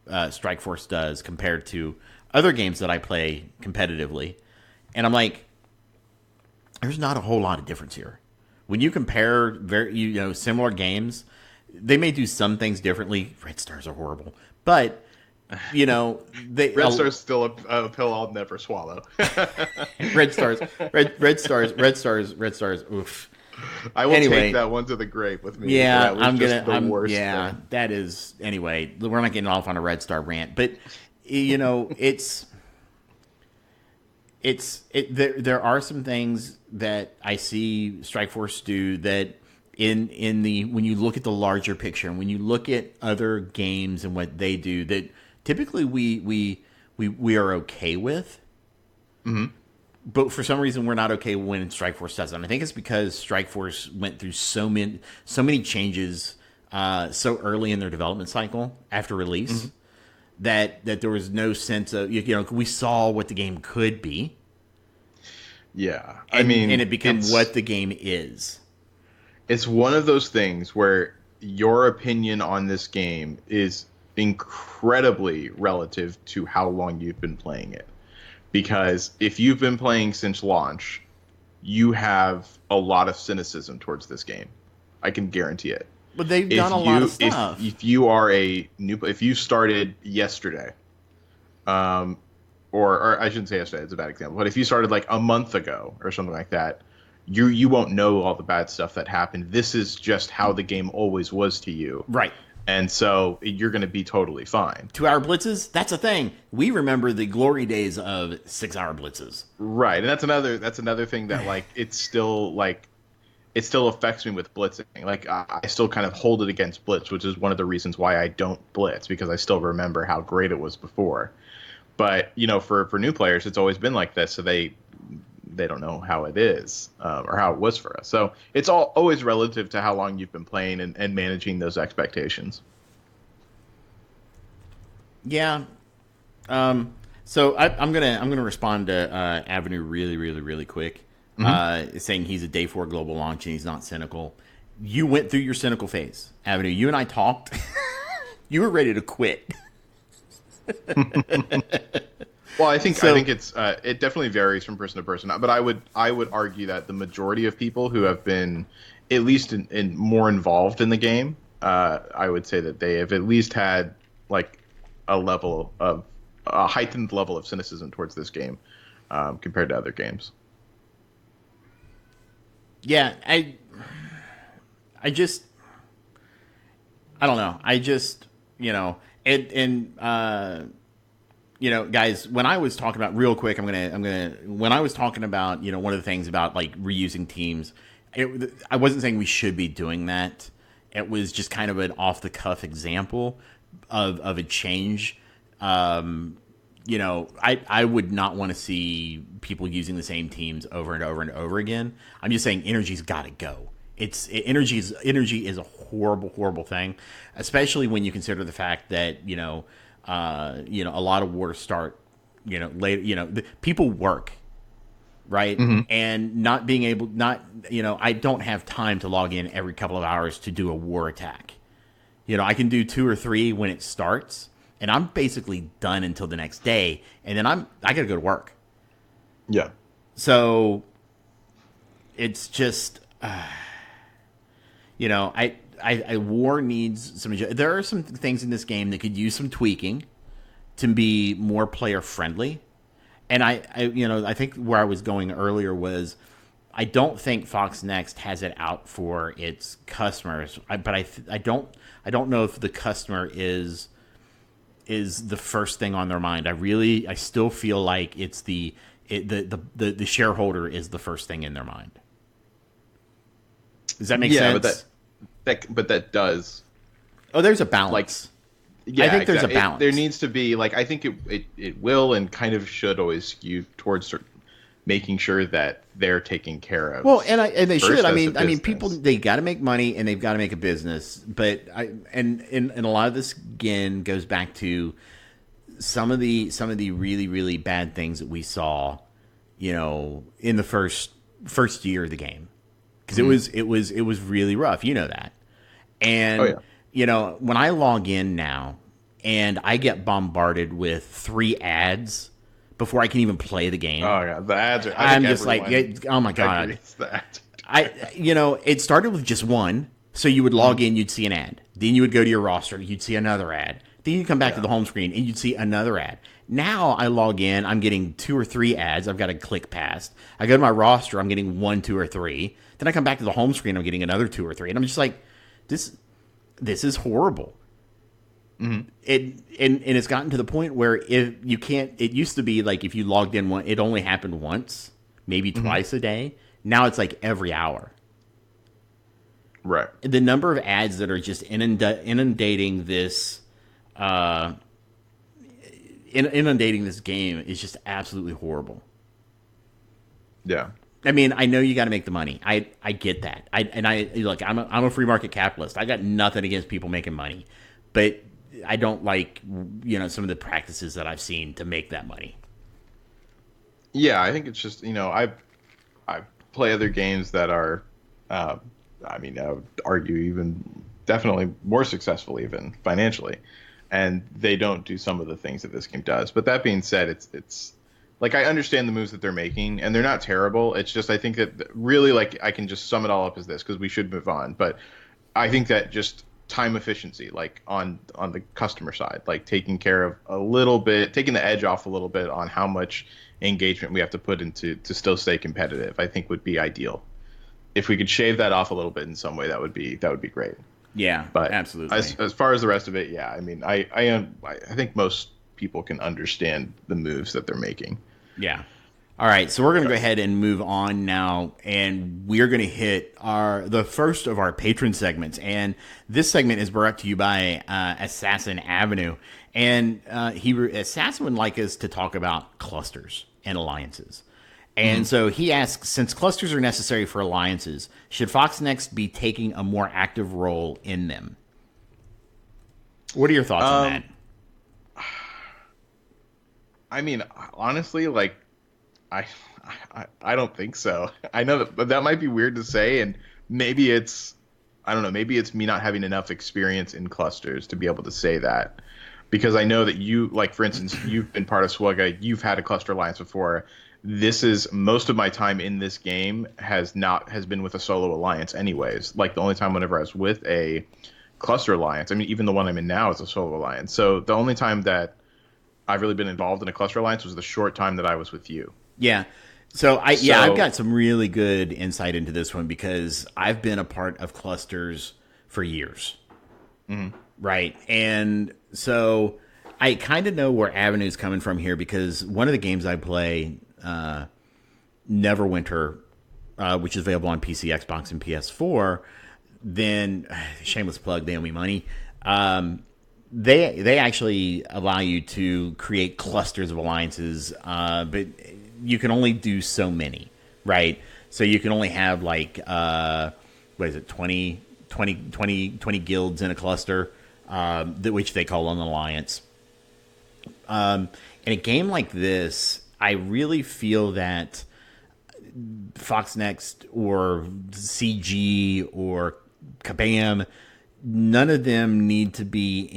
Strikeforce does compared to other games that I play competitively, and I'm like, there's not a whole lot of difference here. When you compare similar games, they may do some things differently. Red Stars are horrible, but Red Stars still a pill I'll never swallow. Red Stars. Oof. I will take that one to the grave with me. Yeah, worst thing. That is. Anyway, we're not getting off on a Red Star rant, but there are some things that I see Strikeforce do that when you look at the larger picture and when you look at other games and what they do that typically we are okay with. Mm-hmm. But for some reason, we're not okay when Strikeforce does it. And I think it's because Strikeforce went through so many changes so early in their development cycle after release, mm-hmm. that there was no sense of we saw what the game could be. Yeah, and it became what the game is. It's one of those things where your opinion on this game is incredibly relative to how long you've been playing it. Because if you've been playing since launch, you have a lot of cynicism towards this game. I can guarantee it. But they've done a lot of stuff. If you are if you started yesterday, or I shouldn't say yesterday, it's a bad example, but if you started like a month ago or something like that, you won't know all the bad stuff that happened. This is just how the game always was to you. Right. And so you're going to be totally fine. 2-hour blitzes, that's a thing. We remember the glory days of 6-hour blitzes. Right. And that's another thing that it still affects me with blitzing. Like I still kind of hold it against blitz, which is one of the reasons why I don't blitz, because I still remember how great it was before. But, for new players, it's always been like this. So they don't know how it is or how it was for us. So it's always relative to how long you've been playing and managing those expectations. Yeah. So I'm gonna respond to Avenue really, really, really quick, mm-hmm. Saying he's a day 4 global launch and he's not cynical. You went through your cynical phase, Avenue. You and I talked. You were ready to quit. Well, I think it's it definitely varies from person to person, but I would argue that the majority of people who have been at least in more involved in the game, I would say that they have at least had like a heightened level of cynicism towards this game compared to other games. Yeah, I don't know. Guys, when I was talking about real quick, when I was talking about, one of the things about like reusing teams, I wasn't saying we should be doing that. It was just kind of an off the cuff example of a change. I would not want to see people using the same teams over and over and over again. I'm just saying energy's got to go. Energy is a horrible thing, especially when you consider the fact that a lot of wars start later. People work, right? Mm-hmm. And not being able, I don't have time to log in every couple of hours to do a war attack. I can do 2 or 3 when it starts, and I'm basically done until the next day, and then I gotta go to work. Yeah. So it's just. War needs some. There are some things in this game that could use some tweaking to be more player friendly, and I think where I was going earlier was I don't think Fox Next has it out for its customers, but I don't know if the customer is the first thing on their mind. I still feel like it's the shareholder is the first thing in their mind. Does that make sense? But that does. Oh, there's a balance. I think there's a balance. There needs to be I think it will and kind of should always skew towards making sure that they're taken care of. Well, and they should. I mean, people, they got to make money and they've got to make a business. But and a lot of this again goes back to some of the really really bad things that we saw, in the first year of the game. Because it was really rough, that, and when I log in now and I get bombarded with 3 ads before I can even play the game. Oh yeah, the ads are. I'm just like, oh my god! It started with just one, so you would log in, you'd see an ad, then you would go to your roster, you'd see another ad, then you come back to the home screen and you'd see another ad. Now I log in, I'm getting 2 or 3 ads. I've got to click past. I go to my roster, I'm getting 1, 2, or 3. Then I come back to the home screen, I'm getting another 2 or 3, and I'm just like, this is horrible. Mm-hmm. And it's gotten to the point where if you can't, it used to be like if you logged in it only happened once, maybe twice a day. Now it's like every hour. Right. The number of ads that are just inundating this. Inundating this game is just absolutely horrible. Yeah. I mean, I know you got to make the money. I get that. I'm a free market capitalist. I got nothing against people making money, but I don't like some of the practices that I've seen to make that money. Yeah, I think it's just I play other games that are, I would argue even definitely more successful even financially, and they don't do some of the things that this game does. But that being said, it's like I understand the moves that they're making, and they're not terrible. It's just I think that really I can just sum it all up as this because we should move on. But I think that just time efficiency, on the customer side, taking care of a little bit, taking the edge off a little bit on how much engagement we have to put into to still stay competitive, I think would be ideal. If we could shave that off a little bit in some way, that would be great. Yeah, but absolutely. As far as the rest of it, yeah, I mean, I think most people can understand the moves that they're making. Yeah. All right, so we're going to go ahead and move on now, and we're going to hit the first of our patron segments. And this segment is brought to you by Assassin Avenue. And Assassin would like us to talk about clusters and alliances. And so he asks, since clusters are necessary for alliances, should Fox Next be taking a more active role in them? What are your thoughts on that? I mean, honestly, I don't think so. I know that might be weird to say, and maybe it's, I don't know, maybe it's me not having enough experience in clusters to be able to say that. Because I know that you, for instance, you've been part of Swugga, you've had a cluster alliance before. This is most of my time in this game has been with a solo alliance anyways. The only time whenever I was with a cluster alliance, I mean, even the one I'm in now is a solo alliance. So the only time that I've really been involved in a cluster alliance was the short time that I was with you. Yeah. So I've got some really good insight into this one because I've been a part of clusters for years. Mm-hmm. Right. And so I kind of know where Avenue's coming from here because one of the games I play, Neverwinter, which is available on PC, Xbox, and PS4, then shameless plug, they owe me money. They actually allow you to create clusters of alliances, but you can only do so many, right? So you can only have like, what is it, 20 guilds in a cluster, which they call an alliance. In a game like this, I really feel that Foxnext or CG or Kabam, none of them need to be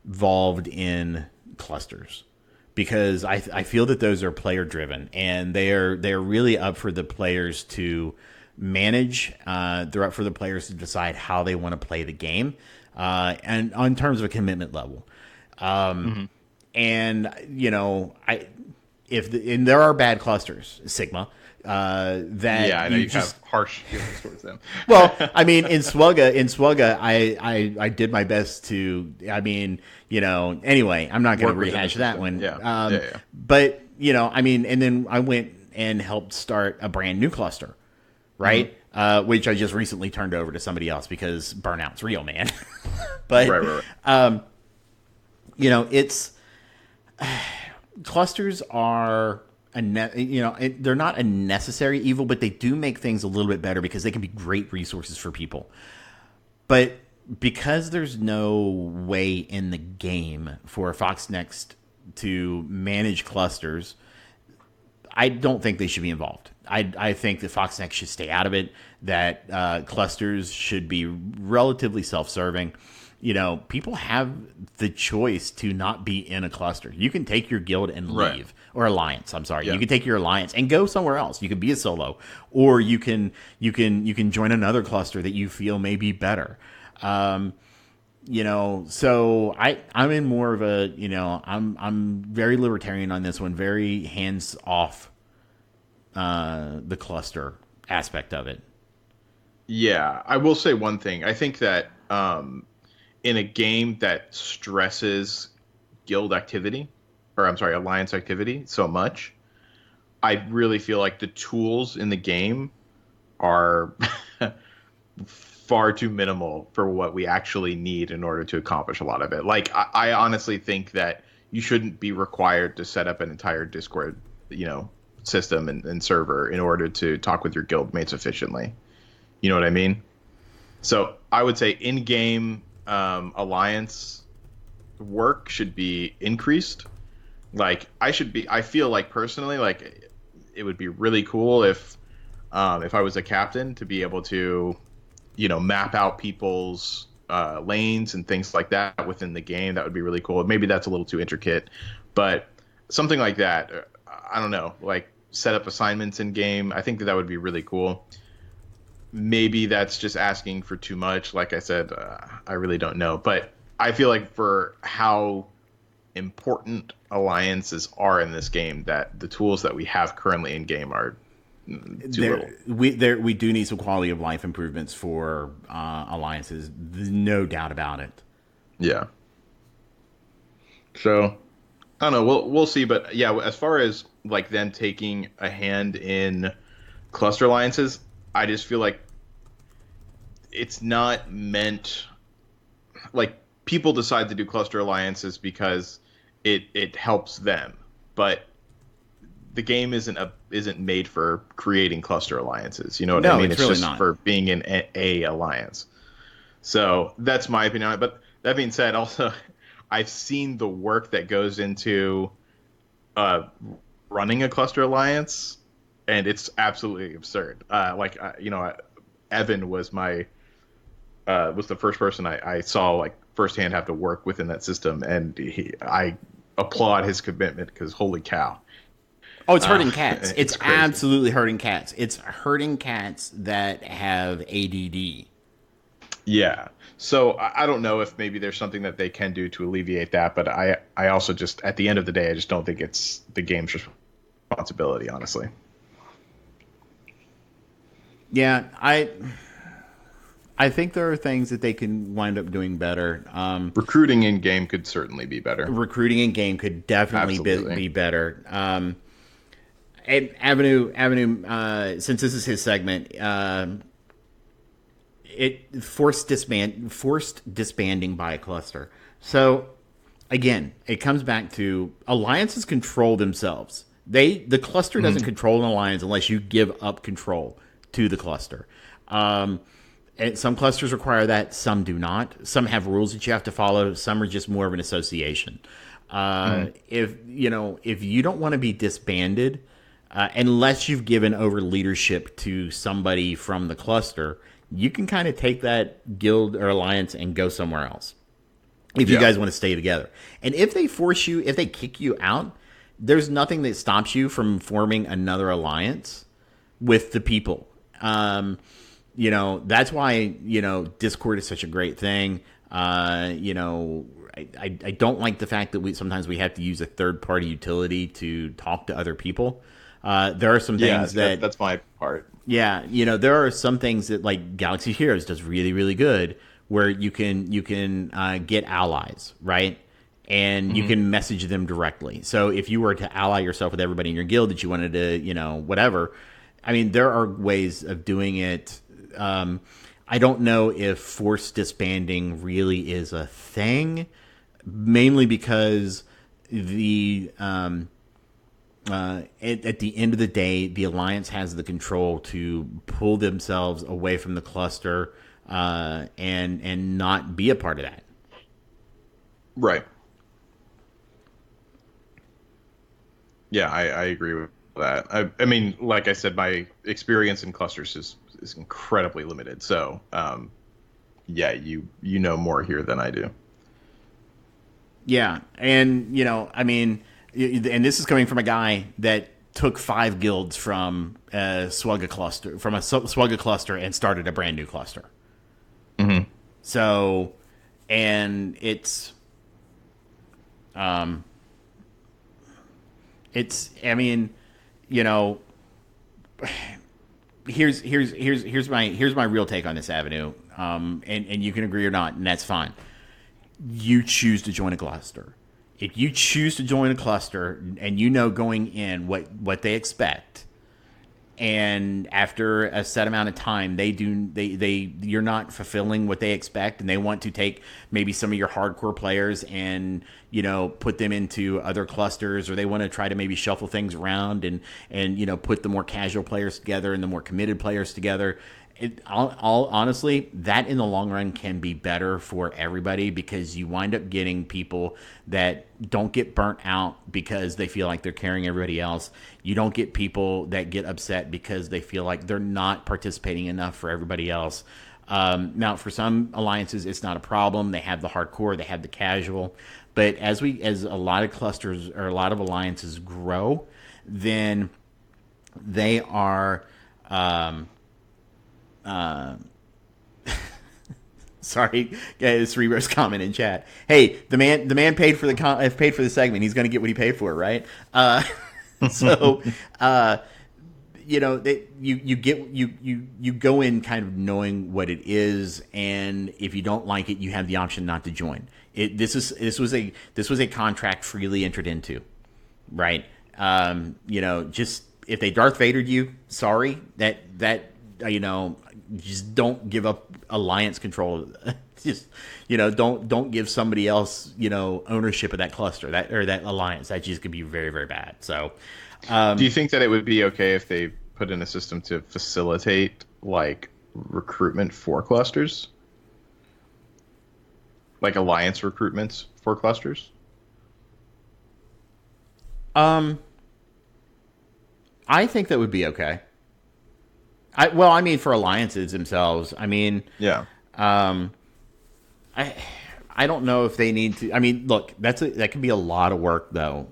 involved in clusters because I feel that those are player driven and they're really up for the players to manage. They're up for the players to decide how they want to play the game, and in terms of a commitment level. And and there are bad clusters, Sigma. That I know you have harsh feelings towards them. Well, I mean, in Swugga, I did my best to. I mean, anyway, I'm not going to rehash that one. Yeah. But I mean, and then I went and helped start a brand new cluster, right? Which I just recently turned over to somebody else because burnout's real, man. But right. It's clusters are. They're not a necessary evil, but they do make things a little bit better because they can be great resources for people. But because there's no way in the game for Foxnext to manage clusters, I don't think they should be involved. I think that Foxnext should stay out of it, that clusters should be relatively self-serving. People have the choice to not be in a cluster. You can take your guild and leave, or alliance. I'm sorry. Yeah. You can take your alliance and go somewhere else. You can be a solo, or you can join another cluster that you feel may be better. So I'm in more of a, I'm very libertarian on this one, very hands off the cluster aspect of it. Yeah, I will say one thing. I think that in a game that stresses guild activity, alliance activity so much, I really feel like the tools in the game are far too minimal for what we actually need in order to accomplish a lot of it. Like, I honestly think that you shouldn't be required to set up an entire Discord, system and server in order to talk with your guild mates efficiently. You know what I mean? So I would say in-game alliance work should be increased. Like, I feel like personally, like, it would be really cool if I was a captain to be able to, map out people's lanes and things like that within the game. That would be really cool. Maybe that's a little too intricate, but something like that, I don't know, like set up assignments in game. I think that would be really cool. Maybe that's just asking for too much. Like I said, I really don't know, but I feel like for how important alliances are in this game, that the tools that we have currently in game are too little. We do need some quality of life improvements for alliances. There's no doubt about it. Yeah. So I don't know. We'll see. But yeah, as far as like them taking a hand in cluster alliances, I just feel like it's not meant. Like, people decide to do cluster alliances because it helps them, but the game isn't made for creating cluster alliances. You know what I mean? It's really just not. For being in a alliance. So that's my opinion on it. But that being said, also I've seen the work that goes into running a cluster alliance, and it's absolutely absurd. Evan was was the first person I saw like firsthand have to work within that system, and I applaud his commitment because holy cow. Oh, it's hurting cats. It's crazy. Absolutely hurting cats. It's hurting cats that have ADD. Yeah. So I don't know if maybe there's something that they can do to alleviate that, but I also just, at the end of the day, I just don't think it's the game's responsibility, honestly. Yeah, I think there are things that they can wind up doing better. Recruiting in game could certainly be better. Recruiting in game could definitely Absolutely. be better. And Avenue, since this is his segment, it forced disbanding by a cluster. So again, it comes back to alliances control themselves. The cluster doesn't control an alliance unless you give up control to the cluster. And some clusters require that, some do not. Some have rules that you have to follow. Some are just more of an association. If you don't want to be disbanded, unless you've given over leadership to somebody from the cluster, you can kind of take that guild or alliance and go somewhere else if you guys want to stay together. And if they kick you out, there's nothing that stops you from forming another alliance with the people. That's why, Discord is such a great thing. I don't like the fact that sometimes we have to use a third-party utility to talk to other people. There are some things that's my part. Yeah, there are some things that like Galaxy Heroes does really, really good, where you can get allies, right? And you can message them directly. So if you were to ally yourself with everybody in your guild that you wanted to, whatever, I mean, there are ways of doing it. I don't know if forced disbanding really is a thing, mainly because at the end of the day, the alliance has the control to pull themselves away from the cluster and not be a part of that. Right. Yeah, I agree with that. I mean, like I said, my experience in clusters is incredibly limited. So, you know more here than I do. Yeah, and I mean, and this is coming from a guy that took 5 guilds from a Swugga cluster, and started a brand new cluster. Mm-hmm. So, and it's I mean, here's my real take on this, Avenue. And you can agree or not, and that's fine. You choose to join a cluster. If you choose to join a cluster and going in what they expect, and after a set amount of time you're not fulfilling what they expect, and they want to take maybe some of your hardcore players and put them into other clusters, or they want to try to maybe shuffle things around and put the more casual players together and the more committed players together. Honestly, that in the long run can be better for everybody, because you wind up getting people that don't get burnt out because they feel like they're carrying everybody else. You don't get people that get upset because they feel like they're not participating enough for everybody else. Now, for some alliances, it's not a problem. They have the hardcore, they have the casual. But as a lot of clusters or a lot of alliances grow, then they are... sorry, guys, Cerebro's comment in chat. Hey, the man paid for the segment. He's going to get what he paid for, right? So, you go in kind of knowing what it is, and if you don't like it, you have the option not to join. This was a contract freely entered into, right? Just if they Darth Vadered you, sorry, just don't give up alliance control. Just don't give somebody else ownership of that cluster or that alliance. That just could be very, very bad. So, do you think that it would be okay if they put in a system to facilitate like recruitment for clusters, like alliance recruitments for clusters? I think that would be okay. For alliances themselves, yeah. I don't know if they need to. I mean, look, that can be a lot of work, though.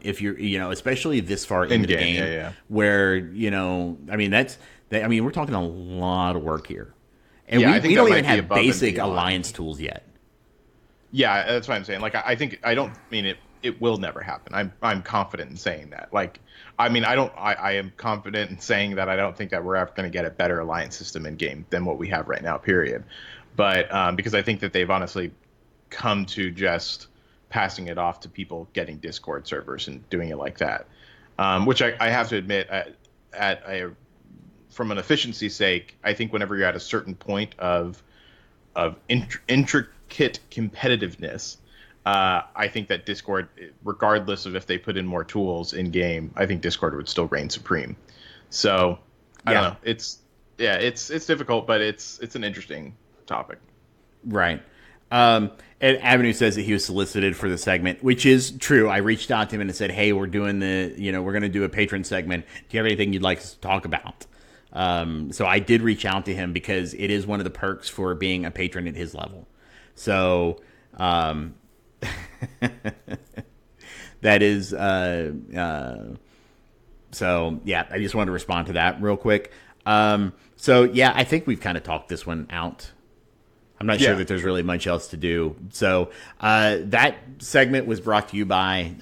If you're, especially this far into the game, where we're talking a lot of work here, and we don't even have basic alliance tools yet. Yeah, that's what I'm saying. Like, I think I don't mean it it will never happen. I'm confident in saying that. Like, I mean, I am confident in saying that I don't think that we're ever going to get a better alliance system in game than what we have right now, period. But because I think that they've honestly come to just passing it off to people getting Discord servers and doing it like that, which I have to admit, from an efficiency sake, I think whenever you're at a certain point of intricate competitiveness, I think that Discord, regardless of if they put in more tools in game, I think Discord would still reign supreme. So I don't know. It's difficult, but it's an interesting topic. Right. And Avenue says that he was solicited for the segment, which is true. I reached out to him and said, "Hey, we're doing we're going to do a patron segment. Do you have anything you'd like us to talk about?" So I did reach out to him because it is one of the perks for being a patron at his level. So, that is, so yeah, I just wanted to respond to that real quick. So yeah, I think we've kind of talked this one out. I'm not sure that there's really much else to do. So, that segment was brought to you by,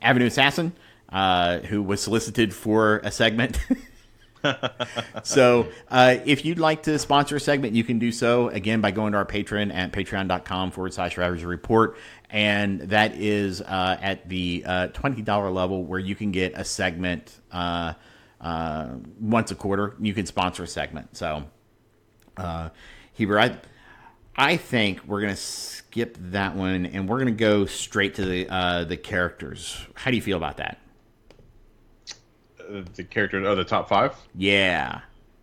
Avenue Assassin, who was solicited for a segment. So, if you'd like to sponsor a segment, you can do so again by going to our Patreon at patreon.com/Ravager Report. And that is, at the, $20 level where you can get a segment, once a quarter. You can sponsor a segment. So, Heber, I think we're going to skip that one and we're going to go straight to the characters. How do you feel about that? The characters are the top 5? Yeah,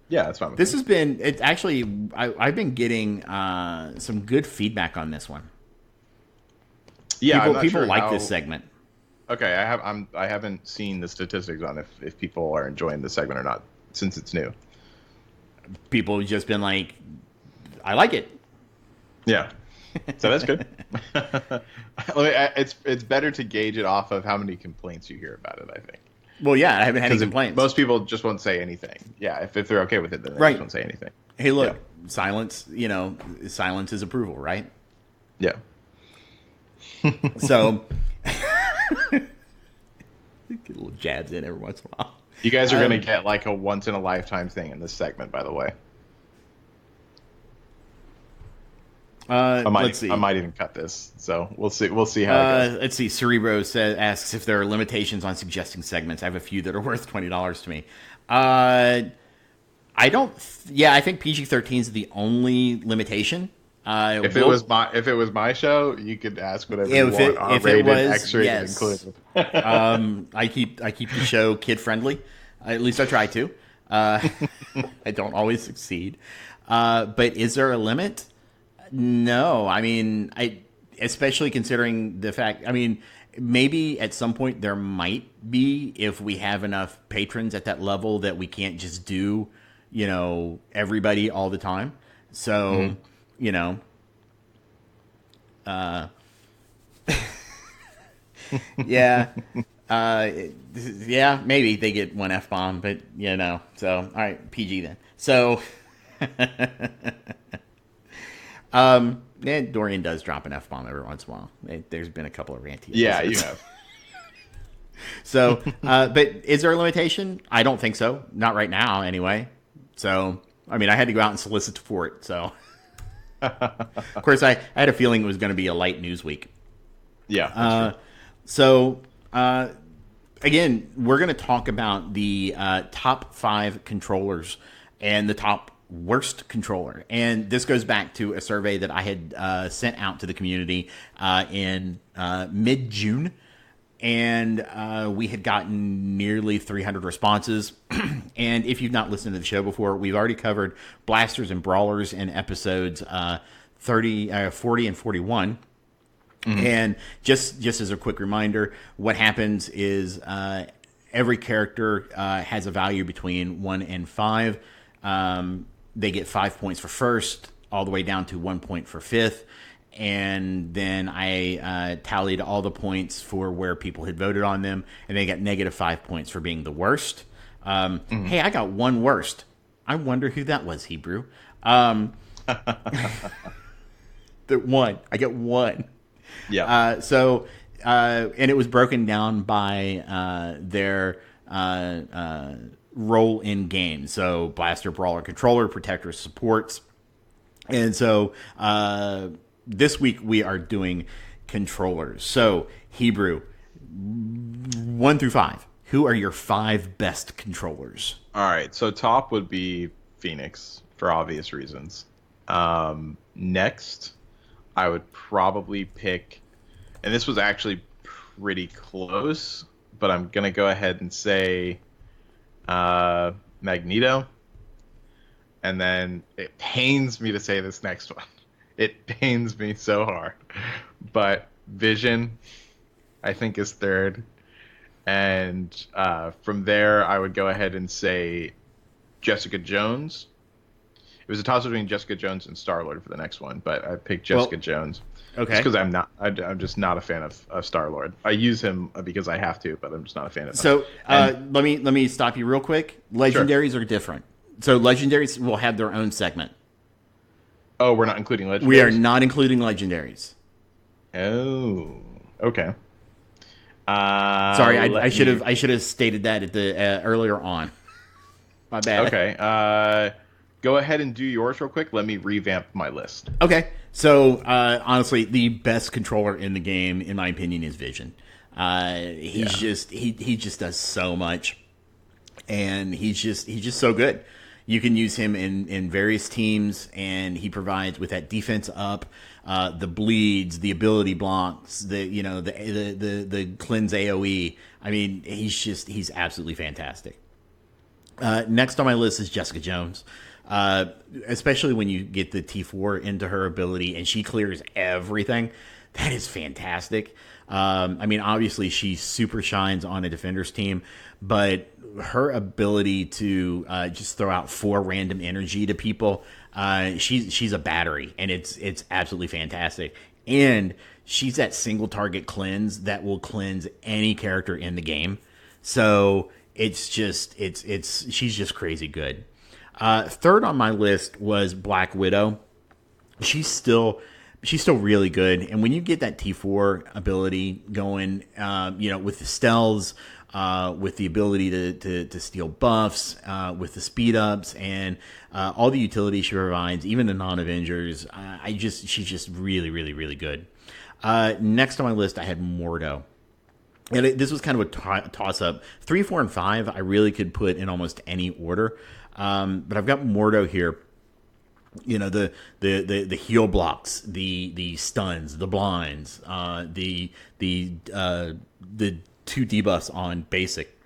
that's fine. This has been, it's actually, I've been getting some good feedback on this one. Yeah, people like this segment. Okay, I haven't seen the statistics on if people are enjoying the segment or not since it's new. People have just been like, I like it. Yeah, so that's good. It's better to gauge it off of how many complaints you hear about it, I think. Well, yeah, I haven't had any complaints. Most people just won't say anything. Yeah, if they're okay with it, then they just won't say anything. Hey, look, silence. Silence is approval, right? Yeah. So, get little jabs in every once in a while. You guys are going to get like a once in a lifetime thing in this segment, by the way. Let's see. I might even cut this, so we'll see. We'll see how it goes. Let's see. Cerebro asks if there are limitations on suggesting segments. I have a few that are worth $20 to me. I don't. I think PG-13 is the only limitation. If it was my show, you could ask whatever you want. R-rated, X-rated included. I keep the show kid friendly. At least I try to. I don't always succeed. But is there a limit? No, I mean, especially considering the fact, I mean, maybe at some point there might be if we have enough patrons at that level that we can't just do, everybody all the time. So, yeah, maybe they get one F-bomb, but so, all right, PG then. So, Dorian does drop an F-bomb every once in a while. There's been a couple of ranty episodes. Yeah, you have. So, but is there a limitation? I don't think so. Not right now, anyway. So, I mean, I had to go out and solicit for it. So, of course, I had a feeling it was going to be a light news week. Yeah. So, again, we're going to talk about the top 5 controllers and the top worst controller. And this goes back to a survey that I had sent out to the community in mid-June. And we had gotten nearly 300 responses. And if you've not listened to the show before, we've already covered blasters and brawlers in episodes 40 and 41. Mm-hmm. And just as a quick reminder, what happens is every character has a value between 1 and 5. They get 5 points for first, all the way down to 1 point for fifth. And then I tallied all the points for where people had voted on them, and they got -5 points for being the worst. Hey, I got one worst. I wonder who that was, Hebrew. The one. I get one. Yeah. So and it was broken down by their role in game. So blaster, brawler, controller, protector, supports. And so this week we are doing controllers. So Hebrew, 1 through 5. Who are your 5 best controllers? All right, so top would be Phoenix for obvious reasons. Next, I would probably pick, and this was actually pretty close, but I'm gonna go ahead and say Magneto. And then it pains me to say this next one. It pains me so hard. But Vision, I think, is third. And from there, I would go ahead and say Jessica Jones. It was a toss between Jessica Jones and Star-Lord for the next one, but I picked Jessica Jones. Okay. Just because I'm just not a fan of Star-Lord. I use him because I have to, but I'm just not a fan of him. So let me stop you real quick. Legendaries are different. So legendaries will have their own segment. Oh, we're not including legendaries? We are not including legendaries. Oh, okay. Sorry, I should have stated that at the earlier on. My bad. Okay. Go ahead and do yours real quick. Let me revamp my list. Okay. So honestly, the best controller in the game, in my opinion, is Vision. He just does so much, and he's just so good. You can use him in various teams, and he provides with that defense up, the bleeds, the ability blocks, the cleanse AOE. I mean, he's absolutely fantastic. Next on my list is Jessica Jones, especially when you get the T4 into her ability and she clears everything. That is fantastic. I mean, obviously she super shines on a defender's team, but her ability to just throw out 4 random energy to people, she's a battery, and it's absolutely fantastic. And she's that single target cleanse that will cleanse any character in the game. So she's just crazy good. Third on my list was Black Widow. She's still really good, and when you get that T4 ability going, with the stealths, with the ability to steal buffs, with the speed ups, and all the utility she provides, even the non-Avengers, she's just really, really, really good. Next on my list, I had Mordo. And this was kind of a toss-up. 3, 4, and 5, I really could put in almost any order. But I've got Mordo here. You know, the heal blocks, the stuns, the blinds, the 2 debuffs on basic.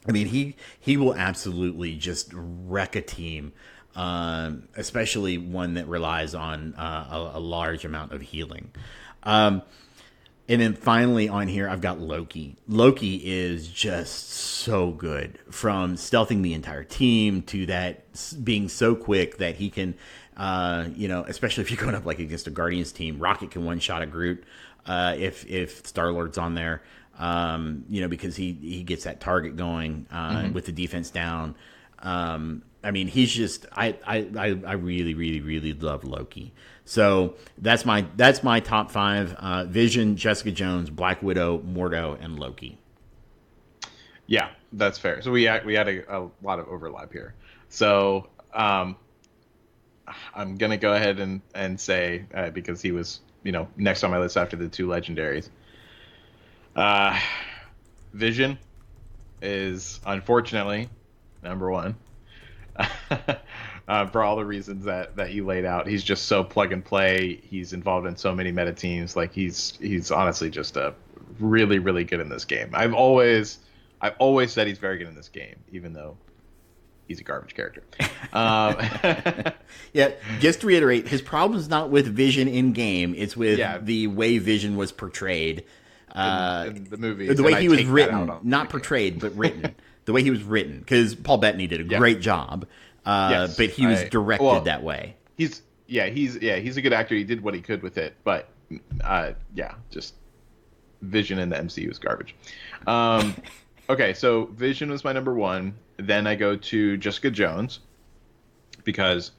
I mean, he will absolutely just wreck a team, especially one that relies on a large amount of healing. And then finally on here, I've got Loki. Loki is just so good, from stealthing the entire team to that being so quick that he can, especially if you're going up like against a Guardians team, Rocket can one-shot a Groot if Star-Lord's on there, because he gets that target going with the defense down. I mean, he's just I really, really, really love Loki. So that's my top 5: Vision, Jessica Jones, Black Widow, Mordo, and Loki. Yeah, that's fair. So we had a lot of overlap here. So I'm gonna go ahead and say, because he was next on my list after the 2 legendaries. Vision is unfortunately number 1. For all the reasons that you laid out. He's just so plug and play. He's involved in so many meta teams. Like he's honestly just really, really good in this game. I've always said he's very good in this game, even though he's a garbage character. Yeah, just to reiterate, his problem is not with Vision in game. It's with the way Vision was portrayed in the movies. The way he was written, not portrayed, but written. The way he was written, because Paul Bettany did a great job. But he was directed that way. He's a good actor. He did what he could with it, but just Vision in the MCU is garbage. Okay, so Vision was my number 1. Then I go to Jessica Jones because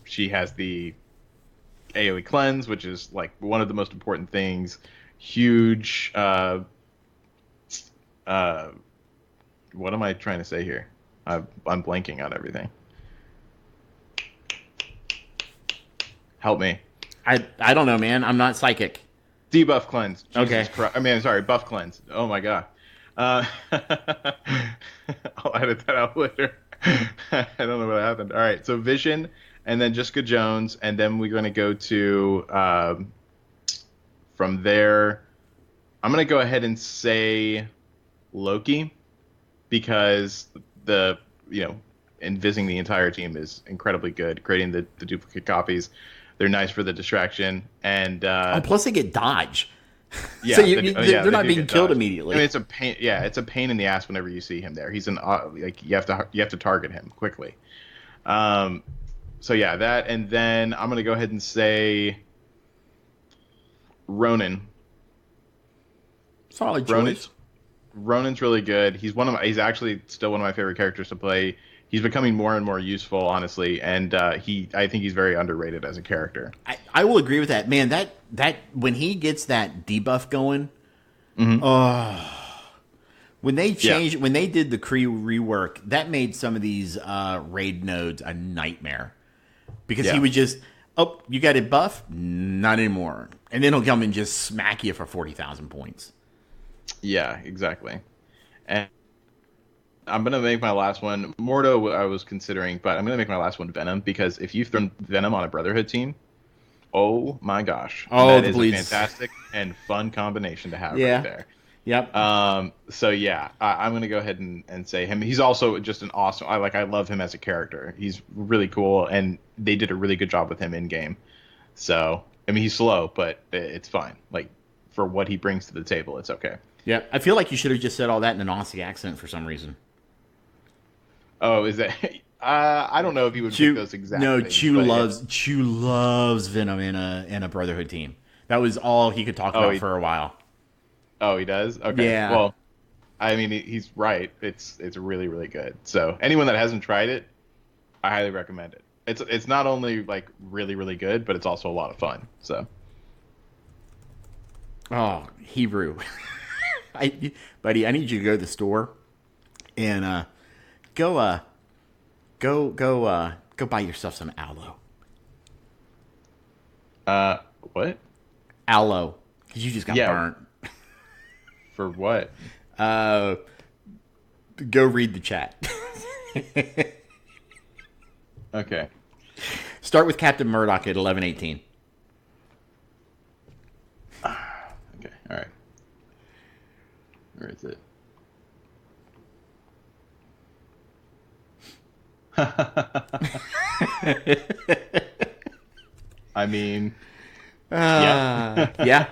she has the AoE cleanse, which is like one of the most important things. huge. What am I trying to say here? I'm blanking on everything. Help me. I don't know, man. I'm not psychic. Debuff cleanse. Jesus Okay. Christ. I mean, sorry, buff cleanse. Oh my god. I'll edit that out later. I don't know what happened. All right, so Vision, and then Jessica Jones, and then we're going to go to from there. I'm going to go ahead and say Loki, because envising the entire team is incredibly good. Creating the duplicate copies, they're nice for the distraction, and plus they get dodge. yeah, So they they're not do being get killed dodged. immediately. I mean, it's a pain. Yeah, it's a pain in the ass whenever you see him there. He's you have to target him quickly. So yeah, that, and then I'm gonna go ahead and say Ronan. Solid choice. Ronan's really good. He's actually still one of my favorite characters to play. He's becoming more and more useful, honestly, and I think he's very underrated as a character. I will agree with that, man. That when he gets that debuff going, when they did the Kree rework, that made some of these raid nodes a nightmare, because he would just, you got a buff, not anymore, and then he'll come and just smack you for 40,000 points. Yeah, exactly. And I'm going to make my last one. Mordo I was considering, but I'm going to make my last one Venom, because if you've thrown Venom on a Brotherhood team, oh my gosh. That is a fantastic and fun combination to have right there. Yep. So yeah, I'm going to go ahead and say him. He's also just an awesome, I love him as a character. He's really cool, and they did a really good job with him in game. So, I mean, he's slow, but it's fine. Like, for what he brings to the table, it's okay. Yeah, I feel like you should have just said all that in an Aussie accent for some reason. Oh, is that? I don't know if he would pick those exact things. Chew loves Venom in a Brotherhood team. That was all he could talk about for a while. Oh, he does? Okay. Yeah. Well, I mean, he's right. It's really, really good. So anyone that hasn't tried it, I highly recommend it. It's not only like really, really good, but it's also a lot of fun. So. Oh, Hebrew. Buddy, I need you to go to the store and go buy yourself some aloe. What? Aloe, because you just got burnt. For what? Go read the chat. Okay. Start with Captain Murdoch at 11:18. Okay. All right. Where is it? I mean, yeah.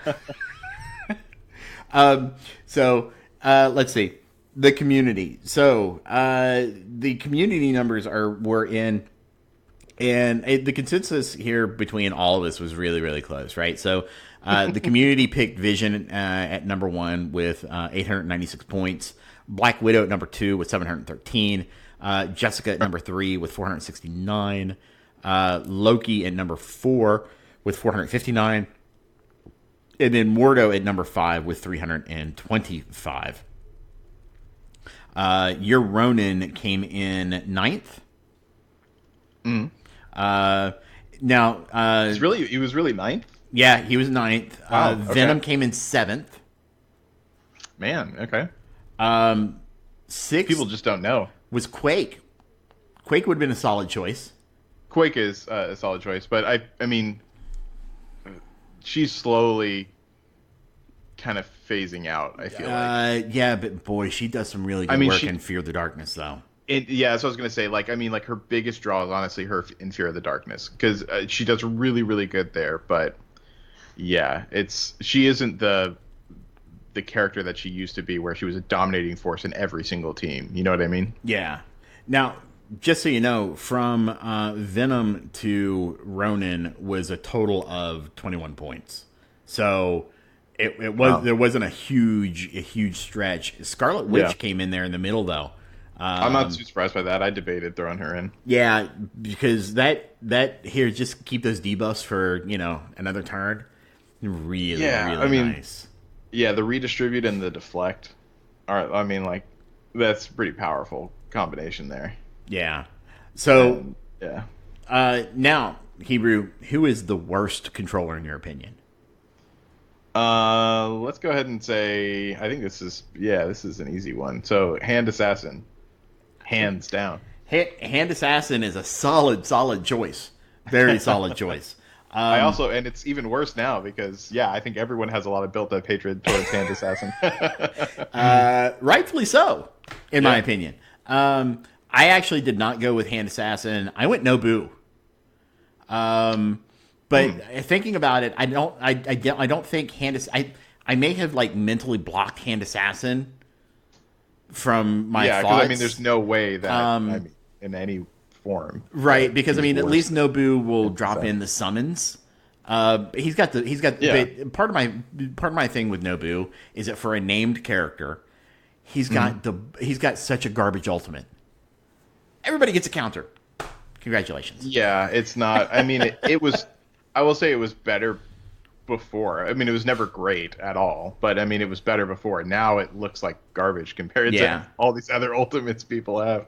So let's see the community. So the community numbers were in, and the consensus here between all of us was really, really close, right? So the community picked Vision at number 1 with 896 points. Black Widow at number 2 with 713. Jessica at number 3 with 469. Loki at number 4 with 459. And then Mordo at number 5 with 325. Your Ronin came in 9th. Now, he was really 9th? Yeah, he was 9th. Wow, okay. Venom came in 7th. Man, okay. 6th. People just don't know. Was Quake. Quake would have been a solid choice. Quake is a solid choice, but I mean, she's slowly kind of phasing out, I feel like. Yeah, but boy, she does some really good work in Fear the Darkness, though. Yeah, that's what I was going to say. Like, I mean, like, her biggest draw is honestly her in Fear of the Darkness, because she does really, really good there. But yeah, she isn't the character that she used to be, where she was a dominating force in every single team. You know what I mean? Yeah. Now, just so you know, from Venom to Ronin was a total of 21 points. So it was there wasn't a huge stretch. Scarlet Witch came in there in the middle, though. I'm not too surprised by that. I debated throwing her in. Yeah, because that just keep those debuffs for another turn. Really, really nice. Yeah, the redistribute and the deflect are, I mean, like, that's a pretty powerful combination there. Yeah. So And, yeah. now, Hebrew, who is the worst controller in your opinion? Let's go ahead and say, I think this is an easy one. So, Hand Assassin, hands down. Hand Assassin is a solid choice. Very solid choice. I also, and it's even worse now because, yeah, I think everyone has a lot of built-up hatred towards Hand Assassin. Rightfully so, in my Yeah. opinion. I actually did not go with Hand Assassin. I went Nobu. But thinking about it, I don't think I may have like mentally blocked Hand Assassin from my Yeah, thoughts. because I mean, there's no way that I mean, in any form, Right, because I he's mean, at worse. least Nobu will drop in the summons. He's got. Yeah. But part of my thing with Nobu is that for a named character, he's got he's got such a garbage ultimate. Everybody gets a counter. Congratulations. Yeah, it's not. I mean, it was. I will say it was better before. I mean, it was never great at all, but I mean, it was better before. Now it looks like garbage compared Yeah. to all these other ultimates people have.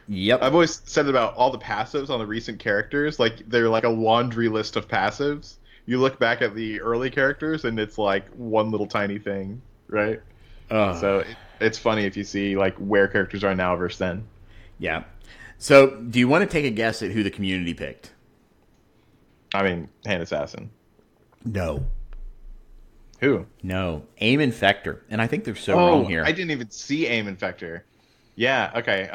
Yep. I've always said about all the passives on the recent characters, like they're like a laundry list of passives. You look back at the early characters, and it's like one little tiny thing, right? So it's funny if you see like where characters are now versus then. Yeah. So, do you want to take a guess at who the community picked? I mean, Hand Assassin. No. Who? No. Aim Infector. And I think they're so wrong here. I didn't even see Aim Infector. Yeah, okay.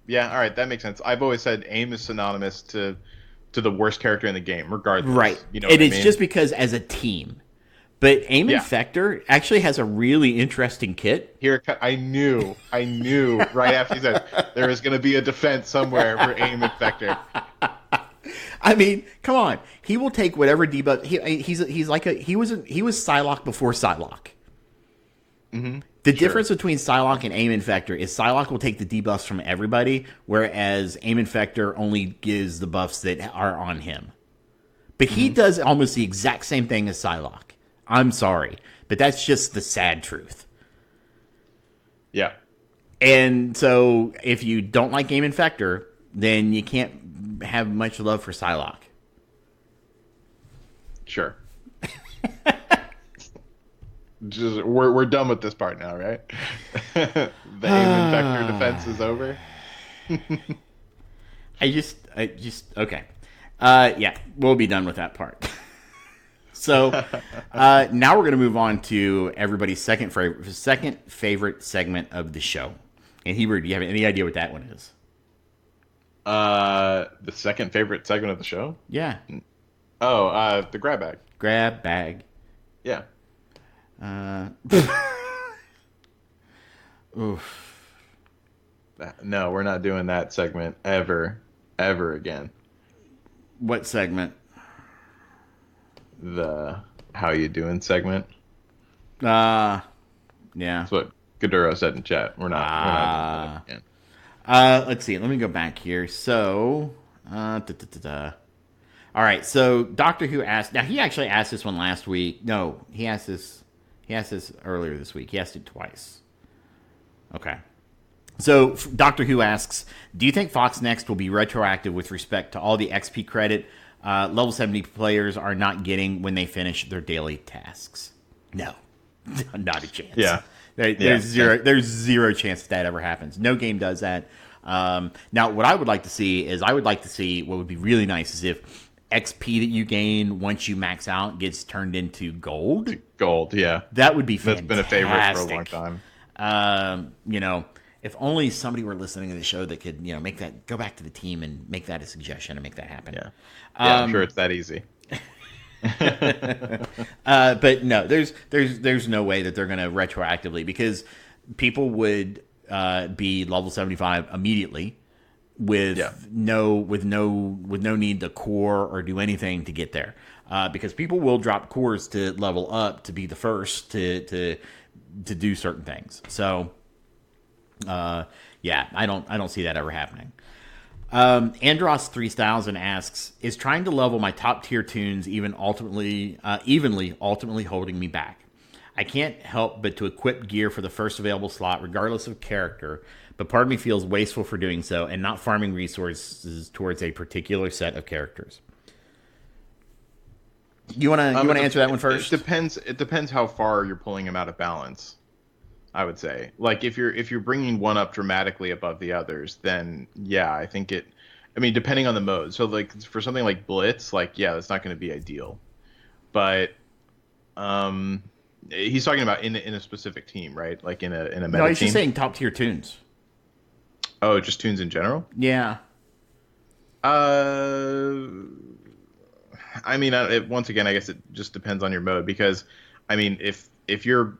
Yeah, all right, that makes sense. I've always said Aim is synonymous to the worst character in the game, regardless. Right. You know and what I it's mean? just because as a team. But Aim Yeah. Infector actually has a really interesting kit. Here, I knew right after you said there was going to be a defense somewhere for Aim Infector. I mean, come on. He will take whatever debuff. He's like he was Psylocke before Psylocke. Mm-hmm. The difference between Psylocke and Aim Infector is Psylocke will take the debuffs from everybody, whereas Aim Infector only gives the buffs that are on him. But he does almost the exact same thing as Psylocke. I'm sorry, but that's just the sad truth. Yeah. And so, if you don't like Aim Infector, then you can't have much love for Psylocke. Sure. Just we're done with this part now, right? The Aim Infector defense is over. I just okay. Yeah, we'll be done with that part. So now we're going to move on to everybody's second favorite segment of the show. And Hebrew, do you have any idea what that one is? The second favorite segment of the show? Yeah, Oh, the grab bag. grab bag. Yeah. Oof. No, we're not doing that segment ever again. What segment? The how you doing segment. Yeah. That's what Goduro said in chat. We're not doing that again. Let's see. Let me go back here. So, All right. So Doctor Who asked. Now he actually asked this one last week. No, he asked this. He asked this earlier this week. He asked it twice. Okay. So Doctor Who asks, do you think Fox Next will be retroactive with respect to all the XP credit level 70 players are not getting when they finish their daily tasks? No, not a chance. Yeah. There's zero chance that ever happens. No game does that. Now, what I would like to see is what would be really nice is if XP that you gain once you max out gets turned into gold. Gold, yeah. That would be That's fantastic. been a favorite for a long time. If only somebody were listening to the show that could, make that go back to the team and make that a suggestion and make that happen. Yeah. Yeah, I'm sure it's that easy. But no, there's no way that they're going to retroactively, because people would be level 75 immediately with no need to core or do anything to get there, because people will drop cores to level up to be the first to do certain things. So yeah, I don't see that ever happening. Andros 3000 asks, is trying to level my top tier tunes evenly ultimately holding me back? I can't help but to equip gear for the first available slot, regardless of character, but part of me feels wasteful for doing so and not farming resources towards a particular set of characters. You want to answer that one first? It depends how far you're pulling them out of balance. I would say, like, if you're bringing one up dramatically above the others, then yeah, I think it. I mean, depending on the mode. So, like, for something like Blitz, like, yeah, that's not going to be ideal. But he's talking about in a specific team, right? Like in a meta No, he's team. just saying top tier tunes. Oh, just tunes in general. Yeah. I mean, once again, I guess it just depends on your mode because, I mean, if you're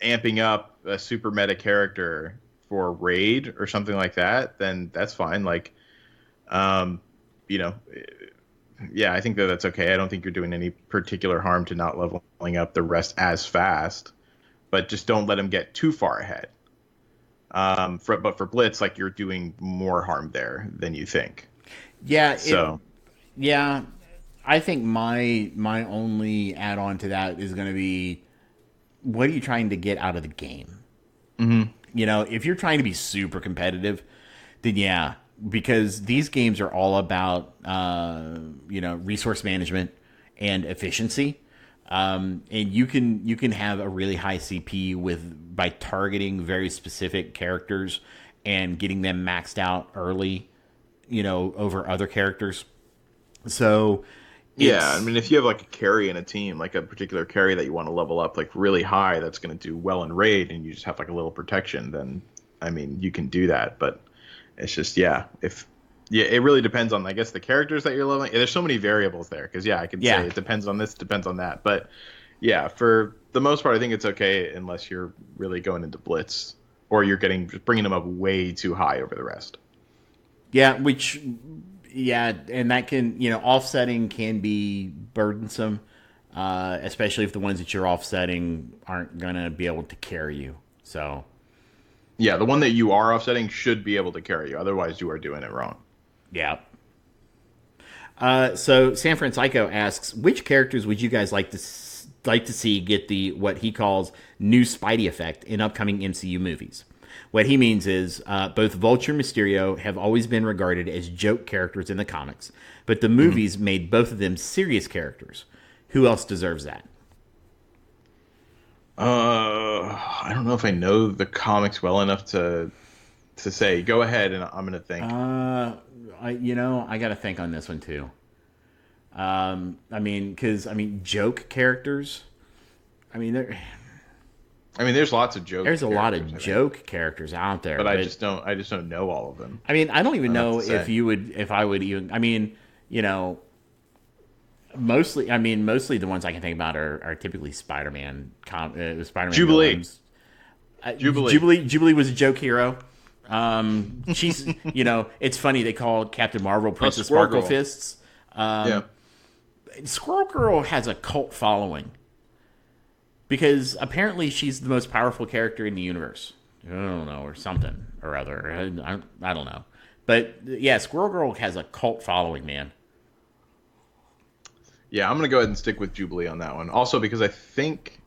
amping up a super meta character for raid or something like that, then that's fine. Like, you know, yeah, I think that's okay. I don't think you're doing any particular harm to not leveling up the rest as fast, but just don't let them get too far ahead. But for Blitz, like, you're doing more harm there than you think. Yeah. So. Yeah. I think my only add on to that is going to be, what are you trying to get out of the game? Mm-hmm. You know, if you're trying to be super competitive, then yeah, because these games are all about, resource management and efficiency. And you can have a really high CP by targeting very specific characters and getting them maxed out early, over other characters. So yeah, I mean, if you have like a carry in a team, like a particular carry that you want to level up like really high, that's going to do well in raid, and you just have like a little protection, then I mean, you can do that. But it's just it really depends on, I guess, the characters that you're leveling. There's so many variables there because I could say it depends on this, depends on that. But yeah, for the most part, I think it's okay unless you're really going into Blitz or you're bringing them up way too high over the rest. Yeah, and that can, offsetting can be burdensome, especially if the ones that you're offsetting aren't going to be able to carry you. So, yeah, the one that you are offsetting should be able to carry you. Otherwise, you are doing it wrong. Yeah. So San Francisco asks, which characters would you guys like to see get the what he calls new Spidey effect in upcoming MCU movies? What he means is both Vulture and Mysterio have always been regarded as joke characters in the comics, but the movies made both of them serious characters. Who else deserves that? I don't know if I know the comics well enough to say. Go ahead, and I'm gonna think. I got to think on this one too. Joke characters. There's lots of jokes. There's a lot of joke characters out there, but I just don't know all of them. I mean, I don't even know if I would even. Mostly the ones I can think about are typically Spider-Man. Spider-Man Jubilee. Villains. Jubilee was a joke hero. She's, it's funny they call Captain Marvel Princess Sparkle Fists. Squirrel Girl has a cult following. Because apparently she's the most powerful character in the universe. I don't know, or something or other. I don't know. But yeah, Squirrel Girl has a cult following, man. Yeah, I'm going to go ahead and stick with Jubilee on that one. Also because I think,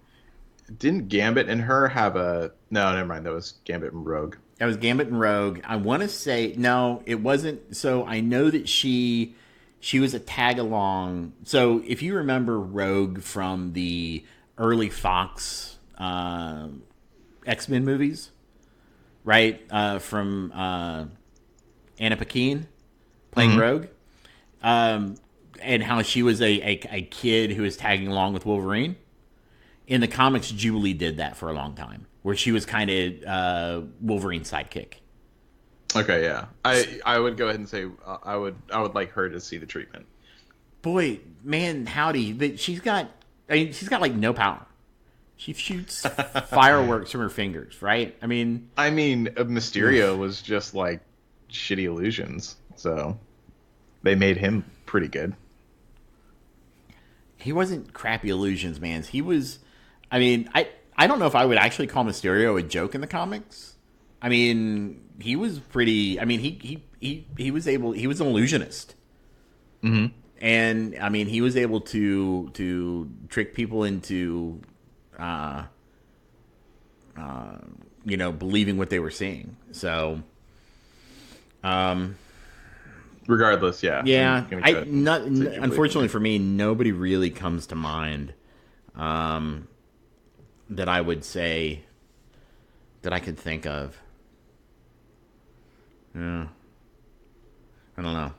didn't Gambit and her have a... No, never mind. That was Gambit and Rogue. That was Gambit and Rogue. I want to say... No, it wasn't. So I know that she was a tag-along. So if you remember Rogue from the early Fox X-Men movies, right? From Anna Paquin playing Rogue. And how she was a kid who was tagging along with Wolverine. In the comics, Jubilee did that for a long time, where she was kind of Wolverine's sidekick. Okay, yeah. I would go ahead and say I would like her to see the treatment. Boy, man, howdy. But she's got like no power. She shoots fireworks from her fingers, right? Mysterio was just like shitty illusions, so they made him pretty good. He wasn't crappy illusions, man. He was... I don't know if I would actually call Mysterio a joke in the comics. He was pretty... he was able... He was an illusionist. Mm-hmm. And, he was able to trick people into believing what they were seeing. So, regardless, yeah. yeah, I'm gonna unfortunately for me, nobody really comes to mind that I would say that I could think of. Yeah, I don't know.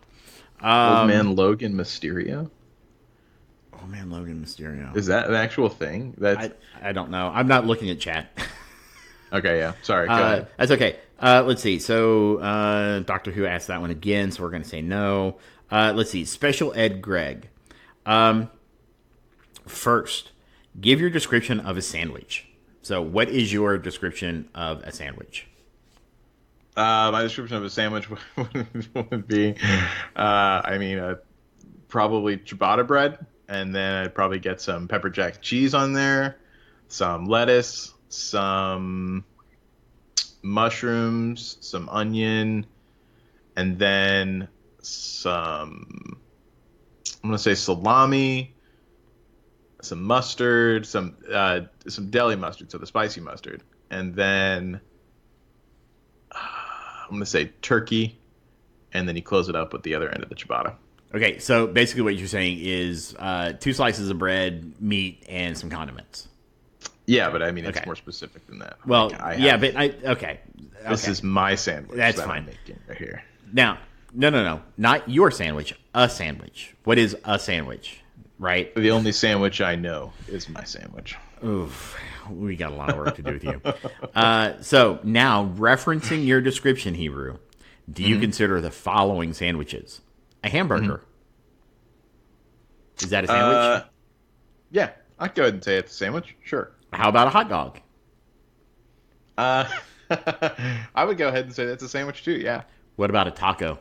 Old Man Logan Mysterio. Oh man, Logan Mysterio. Is that an actual thing? I don't know. I'm not looking at chat. Okay, yeah. Sorry. Go ahead. That's okay. Let's see. So Doctor Who asked that one again, so we're going to say no. Let's see. Special Ed Greg. First, give your description of a sandwich. So, what is your description of a sandwich? My description of a sandwich would be, probably ciabatta bread, and then I'd probably get some pepper jack cheese on there, some lettuce, some mushrooms, some onion, and then some, I'm going to say salami, some mustard, some deli mustard, so the spicy mustard, and then I'm going to say turkey, and then you close it up with the other end of the ciabatta. Okay, so basically what you're saying is 2 slices of bread, meat, and some condiments. Yeah, but I mean, it's Okay. more specific than that. Well, Like, okay. This is my sandwich. That's that fine. I'm making right here. Now, no. Not your sandwich, a sandwich. What is a sandwich, right? The only sandwich I know is my sandwich. Oof, we got a lot of work to do with you. So now, referencing your description, Hebrew, do you consider the following sandwiches? A hamburger. Is that a sandwich? Yeah, I'd go ahead and say it's a sandwich. Sure. How about a hot dog? I would go ahead and say that's a sandwich too. Yeah. What about a taco?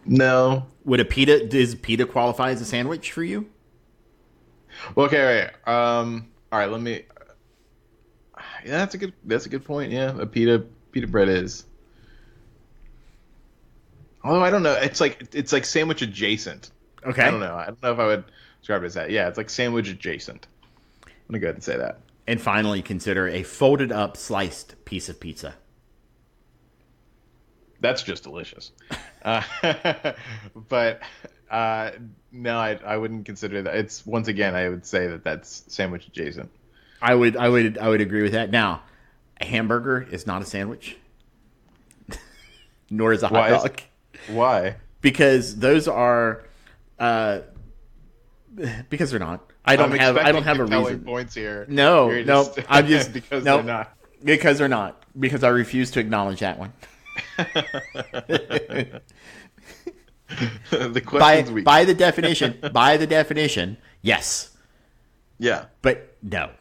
No. Does pita qualify as a sandwich for you? Well, okay. Wait. All right. Let me. Yeah, that's a good point. Yeah, a pita bread is. Although I don't know, it's like sandwich adjacent. Okay. I don't know if I would describe it as that. Yeah, it's like sandwich adjacent. I'm gonna go ahead and say that. And finally, consider a folded up sliced piece of pizza. That's just delicious. But no, I wouldn't consider that. It's once again, I would say that that's sandwich adjacent. I would agree with that. Now, a hamburger is not a sandwich, nor is a hot dog. Why? Because those are, because they're not. I don't have a reason. Points here. No, I'm just because no, they're not. Because they're not. Because I refuse to acknowledge that one. The question's weak. By the definition, yes. Yeah, But no.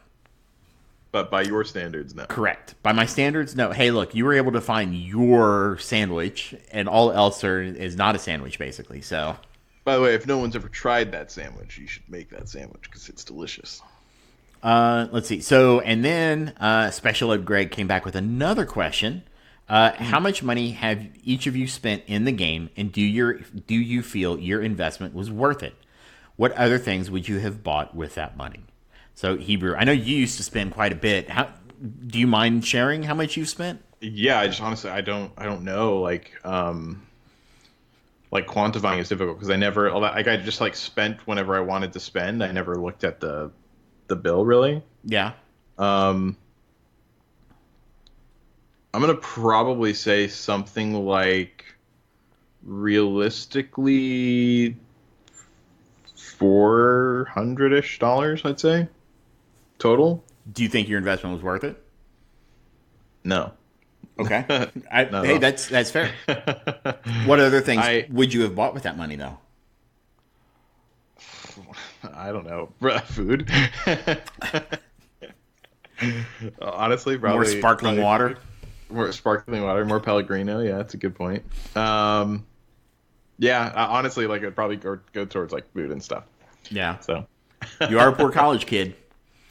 but by your standards, no. Correct. By my standards, no. Hey, look, you were able to find your sandwich, and all else is not a sandwich, basically. So, By the way, if no one's ever tried that sandwich, you should make that sandwich because it's delicious. let's see. So, and then Special Ed Greg came back with another question. How much money have each of you spent in the game, and do you feel your investment was worth it? What other things would you have bought with that money? So, Hebrew, I know you used to spend quite a bit. Do you mind sharing how much you've spent? Yeah, I just honestly I don't know like quantifying is difficult because I never like I just like spent whenever I wanted to spend. I never looked at the bill really. Yeah. I'm gonna probably say something like realistically $400-ish, I'd say total. Do you think your investment was worth it? No. Okay. No. Hey, that's fair. What other things would you have bought with that money, though? I don't know. Food. Honestly, probably More sparkling water. More sparkling water, more Pellegrino. Yeah, that's a good point. Yeah, honestly, like it'd probably go towards like food and stuff. Yeah. So You are a poor college kid.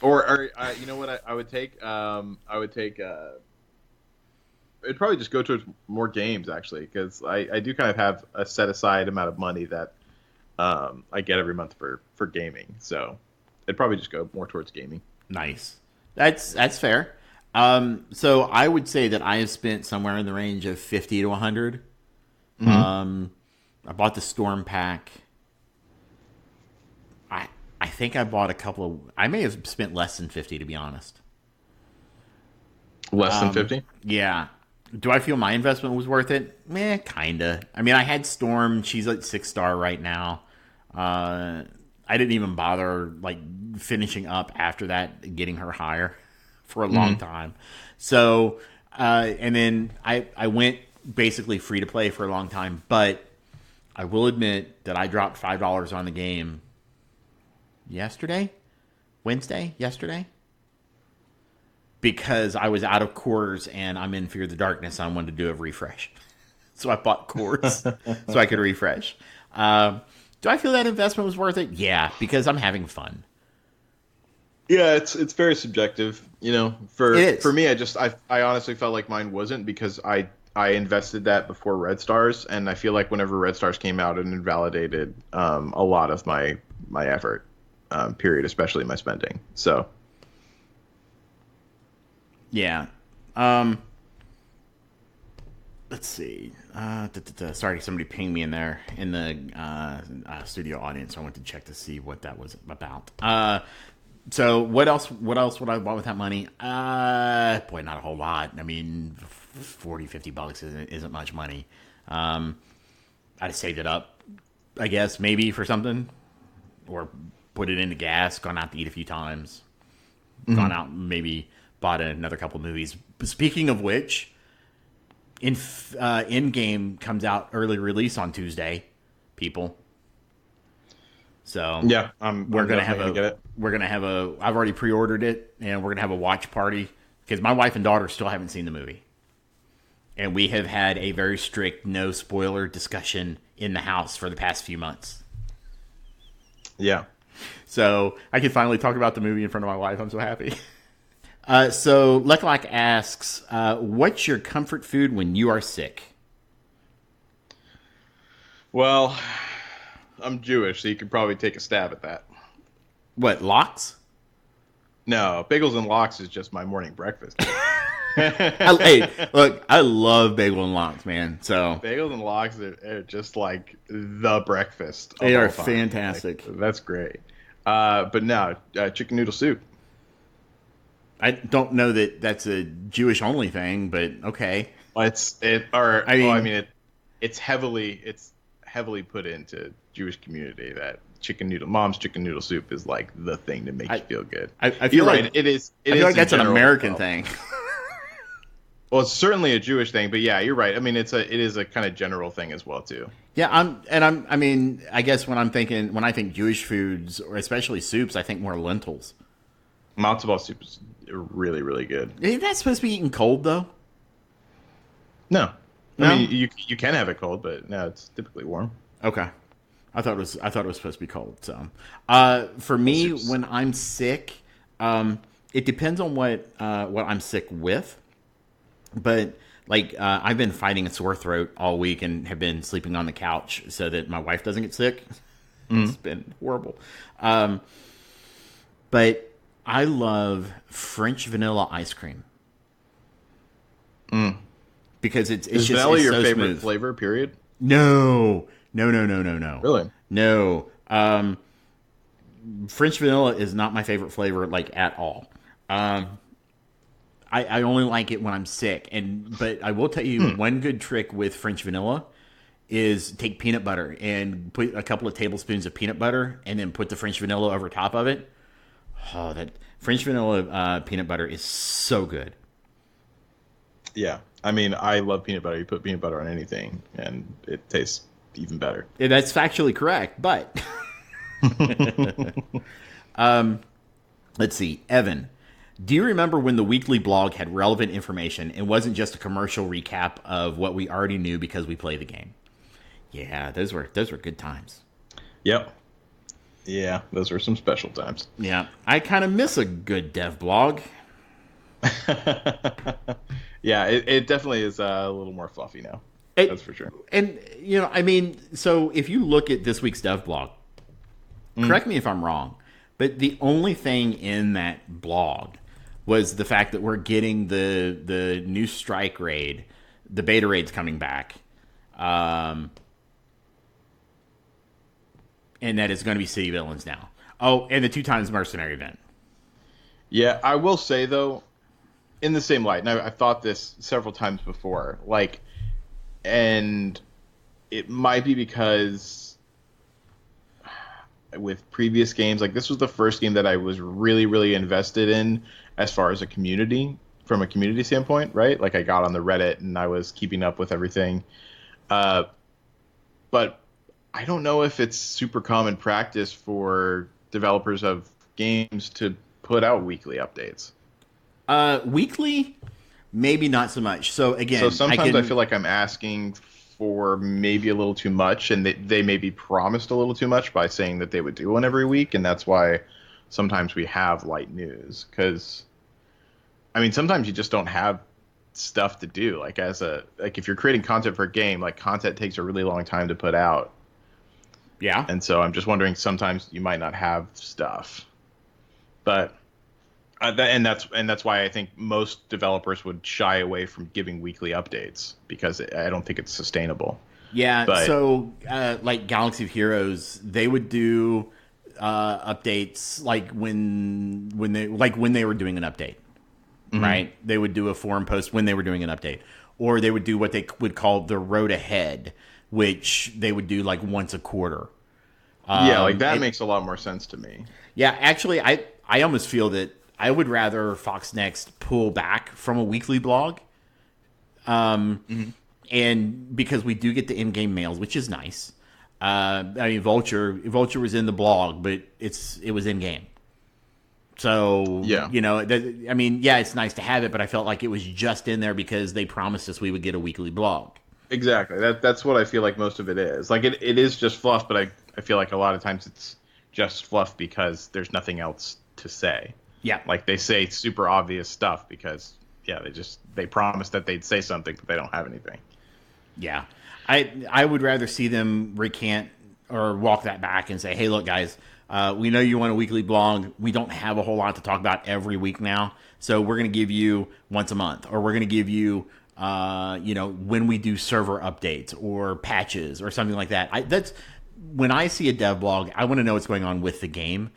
or you know what I would take? It'd probably just go towards more games actually, because I do kind of have a set aside amount of money that I get every month for gaming. So it'd probably just go more towards gaming. Nice. That's fair. So I would say that I have spent somewhere in the range of 50 to 100. I bought the Storm Pack. I think I bought a couple of. I may have spent less than 50, to be honest. Less than 50? Yeah. Do I feel my investment was worth it? Kinda. I mean, I had Storm. She's like 6-star right now. I didn't even bother like finishing up after that, getting her higher for a long time. So, and then I went basically free to play for a long time. But I will admit that I dropped $5 on the game yesterday, because I was out of cores and I'm in Fear of the Darkness. And I wanted to do a refresh, so I bought cores so I could refresh. Do I feel that investment was worth it? Yeah, because I'm having fun. Yeah, it's very subjective, you know. For me, I honestly felt like mine wasn't, because I invested that before Red Stars, and I feel like whenever Red Stars came out, it invalidated a lot of my effort, period, especially my spending. So yeah. Let's see. Sorry, somebody pinged me in there in the studio audience. So I went to check to see what that was about. So what else would I buy with that money? Boy, not a whole lot. I mean, $40-$50 isn't much money. I'd have saved it up, I guess, maybe for something, or put it into gas, gone out to eat a few times, gone out and maybe bought another couple movies. Speaking of which, In-Game comes out early release on Tuesday, people. So yeah, we're gonna have a. I've already pre-ordered it, and we're gonna have a watch party because my wife and daughter still haven't seen the movie, and we have had a very strict no spoiler discussion in the house for the past few months. Yeah, so I can finally talk about the movie in front of my wife. I'm so happy. So Leclac asks, what's your comfort food when you are sick? Well, I'm Jewish, so you could probably take a stab at that. What, lox? No, bagels and lox is just my morning breakfast. Hey, look, I love bagel and lox, man. So bagels and lox are just like the breakfast. They are fantastic. Like, that's great. But no, chicken noodle soup. I don't know that that's a Jewish only thing, but okay. It's heavily put into Jewish community that mom's chicken noodle soup is like the thing that makes you feel good. I feel You're like right. It is. I feel like that's an American thing. Well, it's certainly a Jewish thing, but yeah, you're right. I mean, it is a kind of general thing as well too. Yeah, I mean, I guess when I think Jewish foods, or especially soups, I think more lentils. Matzo ball soup is really, really good. Isn't that supposed to be eaten cold though? No. I mean, you can have it cold, but no, it's typically warm. Okay, I thought it was supposed to be cold. So, for me, when I'm sick, it depends on what I'm sick with. But like, I've been fighting a sore throat all week and have been sleeping on the couch so that my wife doesn't get sick. It's been horrible. But I love French vanilla ice cream. Because it's vanilla it's your so favorite smooth. flavor, period? No. Really? No. French vanilla is not my favorite flavor, like, at all. I only like it when I'm sick. But I will tell you one good trick with French vanilla is take peanut butter and put a couple of tablespoons of peanut butter and then put the French vanilla over top of it. Oh, that French vanilla peanut butter is so good. Yeah. I mean, I love peanut butter. You put peanut butter on anything, and it tastes even better. Yeah, that's factually correct, but... let's see. Evan, do you remember when the weekly blog had relevant information and wasn't just a commercial recap of what we already knew because we play the game? Yeah, those were good times. Yep. Yeah, those were some special times. Yeah, I kind of miss a good dev blog. Yeah, it definitely is a little more fluffy now. That's for sure. And, I mean, so if you look at this week's dev blog, correct me if I'm wrong, but the only thing in that blog was the fact that we're getting the new strike raid, the beta raid's coming back, and that it's going to be city villains now. Oh, and the 2 times mercenary event. Yeah, I will say, though, in the same light, and I've thought this several times before, and it might be because with previous games, this was the first game that I was really, really invested in as far as from a community standpoint, right? I got on the Reddit and I was keeping up with everything. But I don't know if it's super common practice for developers of games to put out weekly updates. Weekly, maybe not so much. So again, so sometimes I feel like I'm asking for maybe a little too much, and they maybe promised a little too much by saying that they would do one every week, and that's why sometimes we have light news. Because, I mean, sometimes you just don't have stuff to do. If you're creating content for a game, content takes a really long time to put out. Yeah. And so I'm just wondering, sometimes you might not have stuff, but that's why I think most developers would shy away from giving weekly updates, because I don't think it's sustainable. Yeah. So Galaxy of Heroes, they would do updates when they were doing an update, right? They would do a forum post when they were doing an update, or they would do what they would call the road ahead, which they would do once a quarter. That makes a lot more sense to me. Yeah, actually, I almost feel that I would rather Fox Next pull back from a weekly blog, and because we do get the in-game mails, which is nice. I mean, Vulture was in the blog, but it was in-game. So, yeah. It's nice to have it, but I felt like it was just in there because they promised us we would get a weekly blog. Exactly. That's what I feel like most of it is. It is just fluff, but I feel like a lot of times it's just fluff because there's nothing else to say. Yeah. They say super obvious stuff because, they promised that they'd say something, but they don't have anything. Yeah. I would rather see them recant or walk that back and say, hey, look, guys, we know you want a weekly blog. We don't have a whole lot to talk about every week now. So we're going to give you once a month, or we're going to give you, when we do server updates or patches or something like that. That's when I see a dev blog, I want to know what's going on with the game.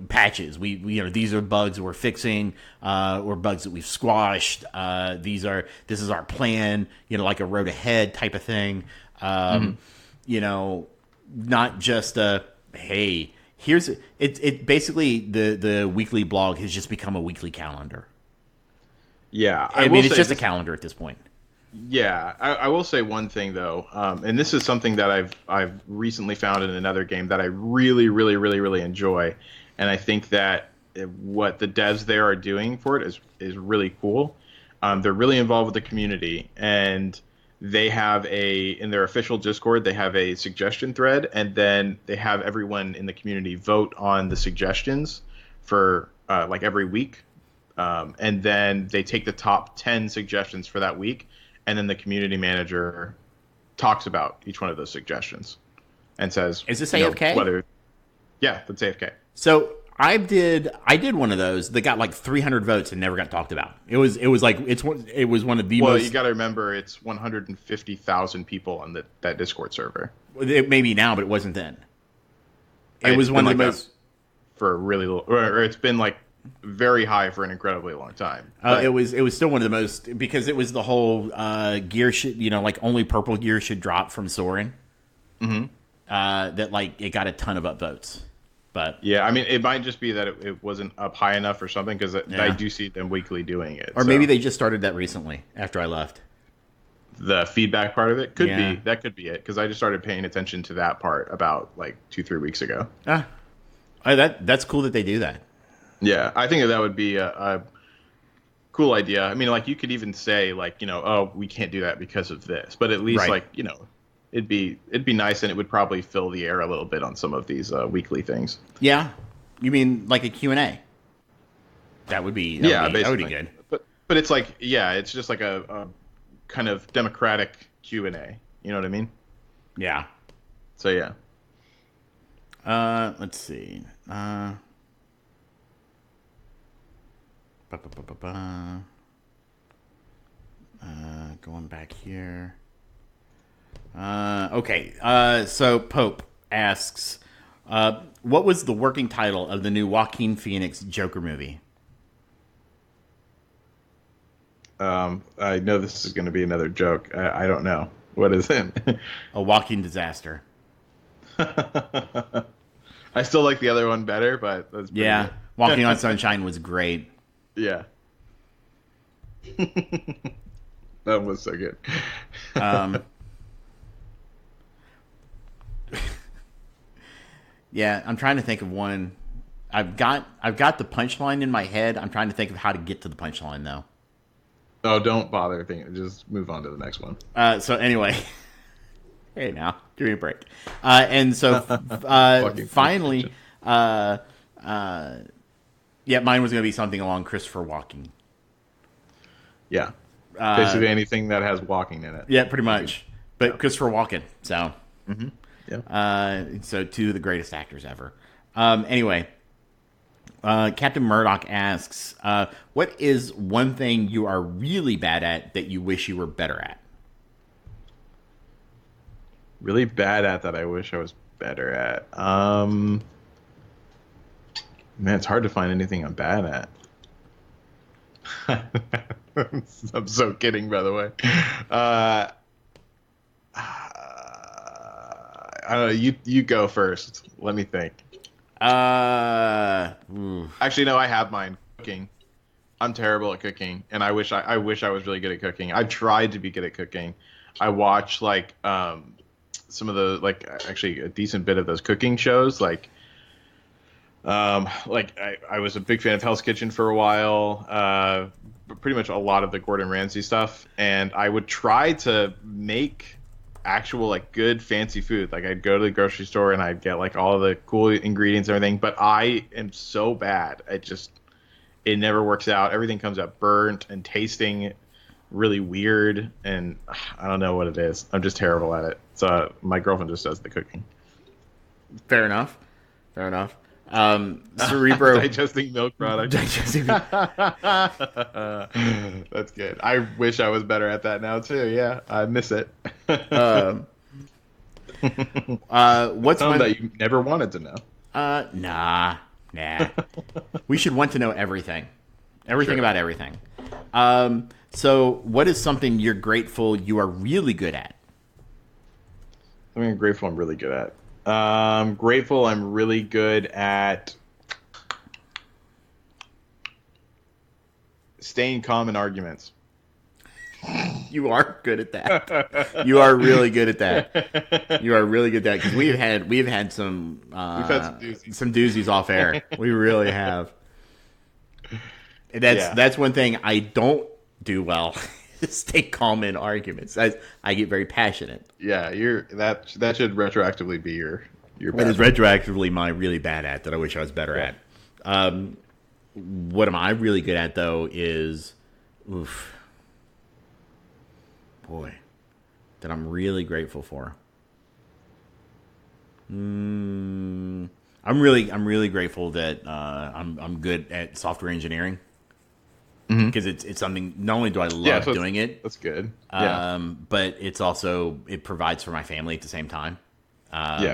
Patches. We these are bugs we're fixing, or bugs that we've squashed. This is our plan. Like a road ahead type of thing. Not just hey, here's it. Basically, the weekly blog has just become a weekly calendar. Yeah, I mean, it's just a calendar at this point. Yeah, I will say one thing though, and this is something that I've recently found in another game that I really, really, really, really enjoy, and I think that what the devs there are doing for it is really cool. They're really involved with the community, and they have in their official Discord, they have a suggestion thread, and then they have everyone in the community vote on the suggestions for every week, and then they take the top 10 suggestions for that week. And then the community manager talks about each one of those suggestions and says, "Is this AFK?" Yeah, that's AFK. So I did one of those that got 300 votes and never got talked about. It was one of the most. Well, you got to remember it's 150,000 people on that Discord server. It may be now, but it wasn't then. It was one of the most for a really little, or it's been very high for an incredibly long time. It was still one of the most, because it was the whole gear should, only purple gear should drop from Soren. Mm-hmm. That it got a ton of upvotes. But yeah, I mean, it might just be that it wasn't up high enough or something, because I do see them weekly doing it. Or maybe they just started that recently after I left. The feedback part of it could be that could be it, because I just started paying attention to that part about 2-3 weeks ago. That's cool that they do that. Yeah, I think that would be a cool idea. I mean, you could even say oh, we can't do that because of this, but at least it'd be nice, and it would probably fill the air a little bit on some of these weekly things. Yeah, you mean like a Q&A? That would be basically. that would be good. But it's it's just a kind of democratic Q&A. You know what I mean? Yeah. So yeah. Let's see. Going back here. Okay. So Pope asks, what was the working title of the new Joaquin Phoenix Joker movie? I know this is going to be another joke. I don't know. What is it? A Walking Disaster. I still like the other one better, but that's pretty Yeah. good. Walking on Sunshine was great. Yeah. That was so good. Yeah, I'm trying to think of one. I've got the punchline in my head. I'm trying to think of how to get to the punchline though. Oh, don't bother thinking. Just move on to the next one. So anyway, hey now, give me a break. And so finally, yeah, mine was going to be something along Christopher Walken. Yeah. Basically anything that has walking in it. Yeah, pretty much. But Christopher Walken. So, Yeah. so two of the greatest actors ever. Anyway, Captain Murdoch asks, what is one thing you are really bad at that you wish you were better at? Really bad at that I wish I was better at. Man, it's hard to find anything I'm bad at. I'm so kidding, by the way. I don't know. You go first. Let me think. Actually, no. I have mine. Cooking. I'm terrible at cooking, and I wish I was really good at cooking. I've tried to be good at cooking. I watch like some of the actually a decent bit of those cooking shows. I was a big fan of Hell's Kitchen for a while. Pretty much a lot of the Gordon Ramsay stuff, and I would try to make actual like good fancy food. Like I'd go to the grocery store and I'd get like all the cool ingredients and everything, but I am so bad. It never works out. Everything comes out burnt and tasting really weird, and I don't know what it is. I'm just terrible at it. So my girlfriend just does the cooking. Fair enough. Cerebro digesting milk products. That's good. I wish I was better at that now too. Yeah, I miss it. What's one that you never wanted to know? Nah. We should want to know everything Sure. about everything. So what is something you're grateful you are really good at? Something I'm grateful I'm really good at. Grateful I'm really good at staying calm in arguments. You are good at that. You are really good at that. You are really good at that because we've had some some doozies off air. We really have. And that's one thing I don't do well. Stay calm in arguments. I get very passionate. Yeah, that should retroactively be your That is retroactively my really bad at that I wish I was better at. What am I really good at though is that I'm really grateful for. I'm really grateful that I'm good at software engineering. Because it's something, not only do I love doing it, that's good. But it provides for my family at the same time.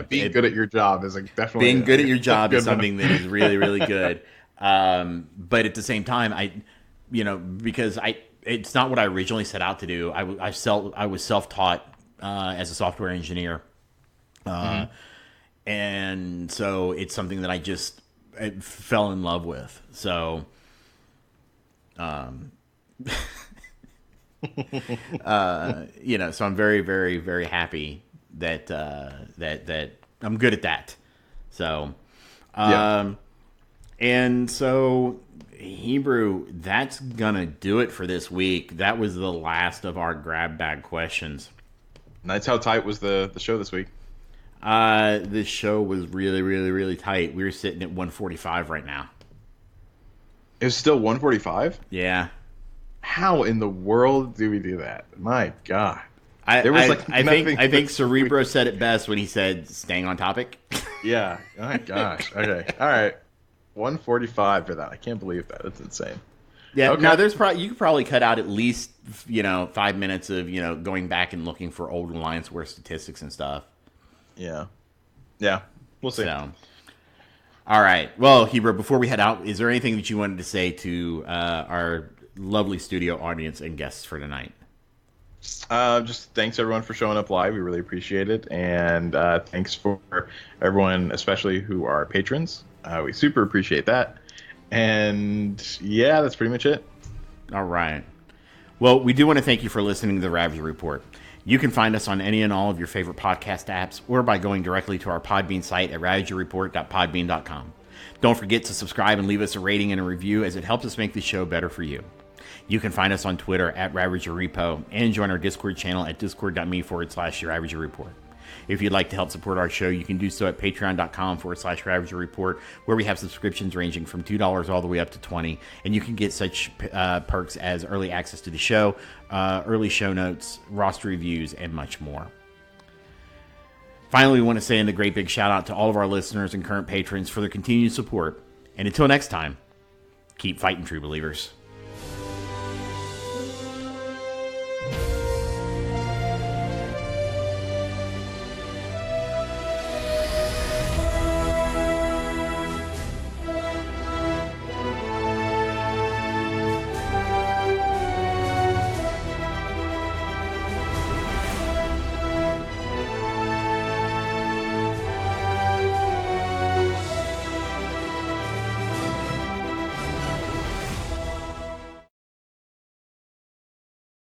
Being good at your job is definitely being good at your job is something that is really, really good. But at the same time, because it's not what I originally set out to do. I was self-taught as a software engineer, and so it's something that I fell in love with. So. So I'm very, very, very happy that that I'm good at that. So, and so Hebrew, that's gonna do it for this week. That was the last of our grab bag questions. That's how tight was the show this week. This show was really, really, really tight. We were sitting at 145 right now. It was still 145? Yeah. How in the world do we do that? My God. I nothing think Cerebro said it best when he said, "Staying on topic." Yeah. My gosh. Okay. All right. 145 for that. I can't believe that. That's insane. Yeah. Okay. No, you could probably cut out at least 5 minutes of going back and looking for old Alliance War statistics and stuff. Yeah. Yeah. We'll see. So, all right. Well, Hebrew, before we head out, is there anything that you wanted to say to our lovely studio audience and guests for tonight? Just thanks everyone for showing up live. We really appreciate it, and thanks for everyone, especially who are patrons. We super appreciate that. And yeah, that's pretty much it. All right. Well, we do want to thank you for listening to the Ravager Report. You can find us on any and all of your favorite podcast apps, or by going directly to our Podbean site at ravagerreport.podbean.com. Don't forget to subscribe and leave us a rating and a review, as it helps us make the show better for you. You can find us on Twitter at RavagerRepo and join our Discord channel at discord.me/RavagerReport. If you'd like to help support our show, you can do so at patreon.com/RavagerReport, where we have subscriptions ranging from $2 all the way up to $20, and you can get such perks as early access to the show, early show notes, roster reviews, and much more. Finally, we want to say a great big shout out to all of our listeners and current patrons for their continued support. And until next time, keep fighting, true believers.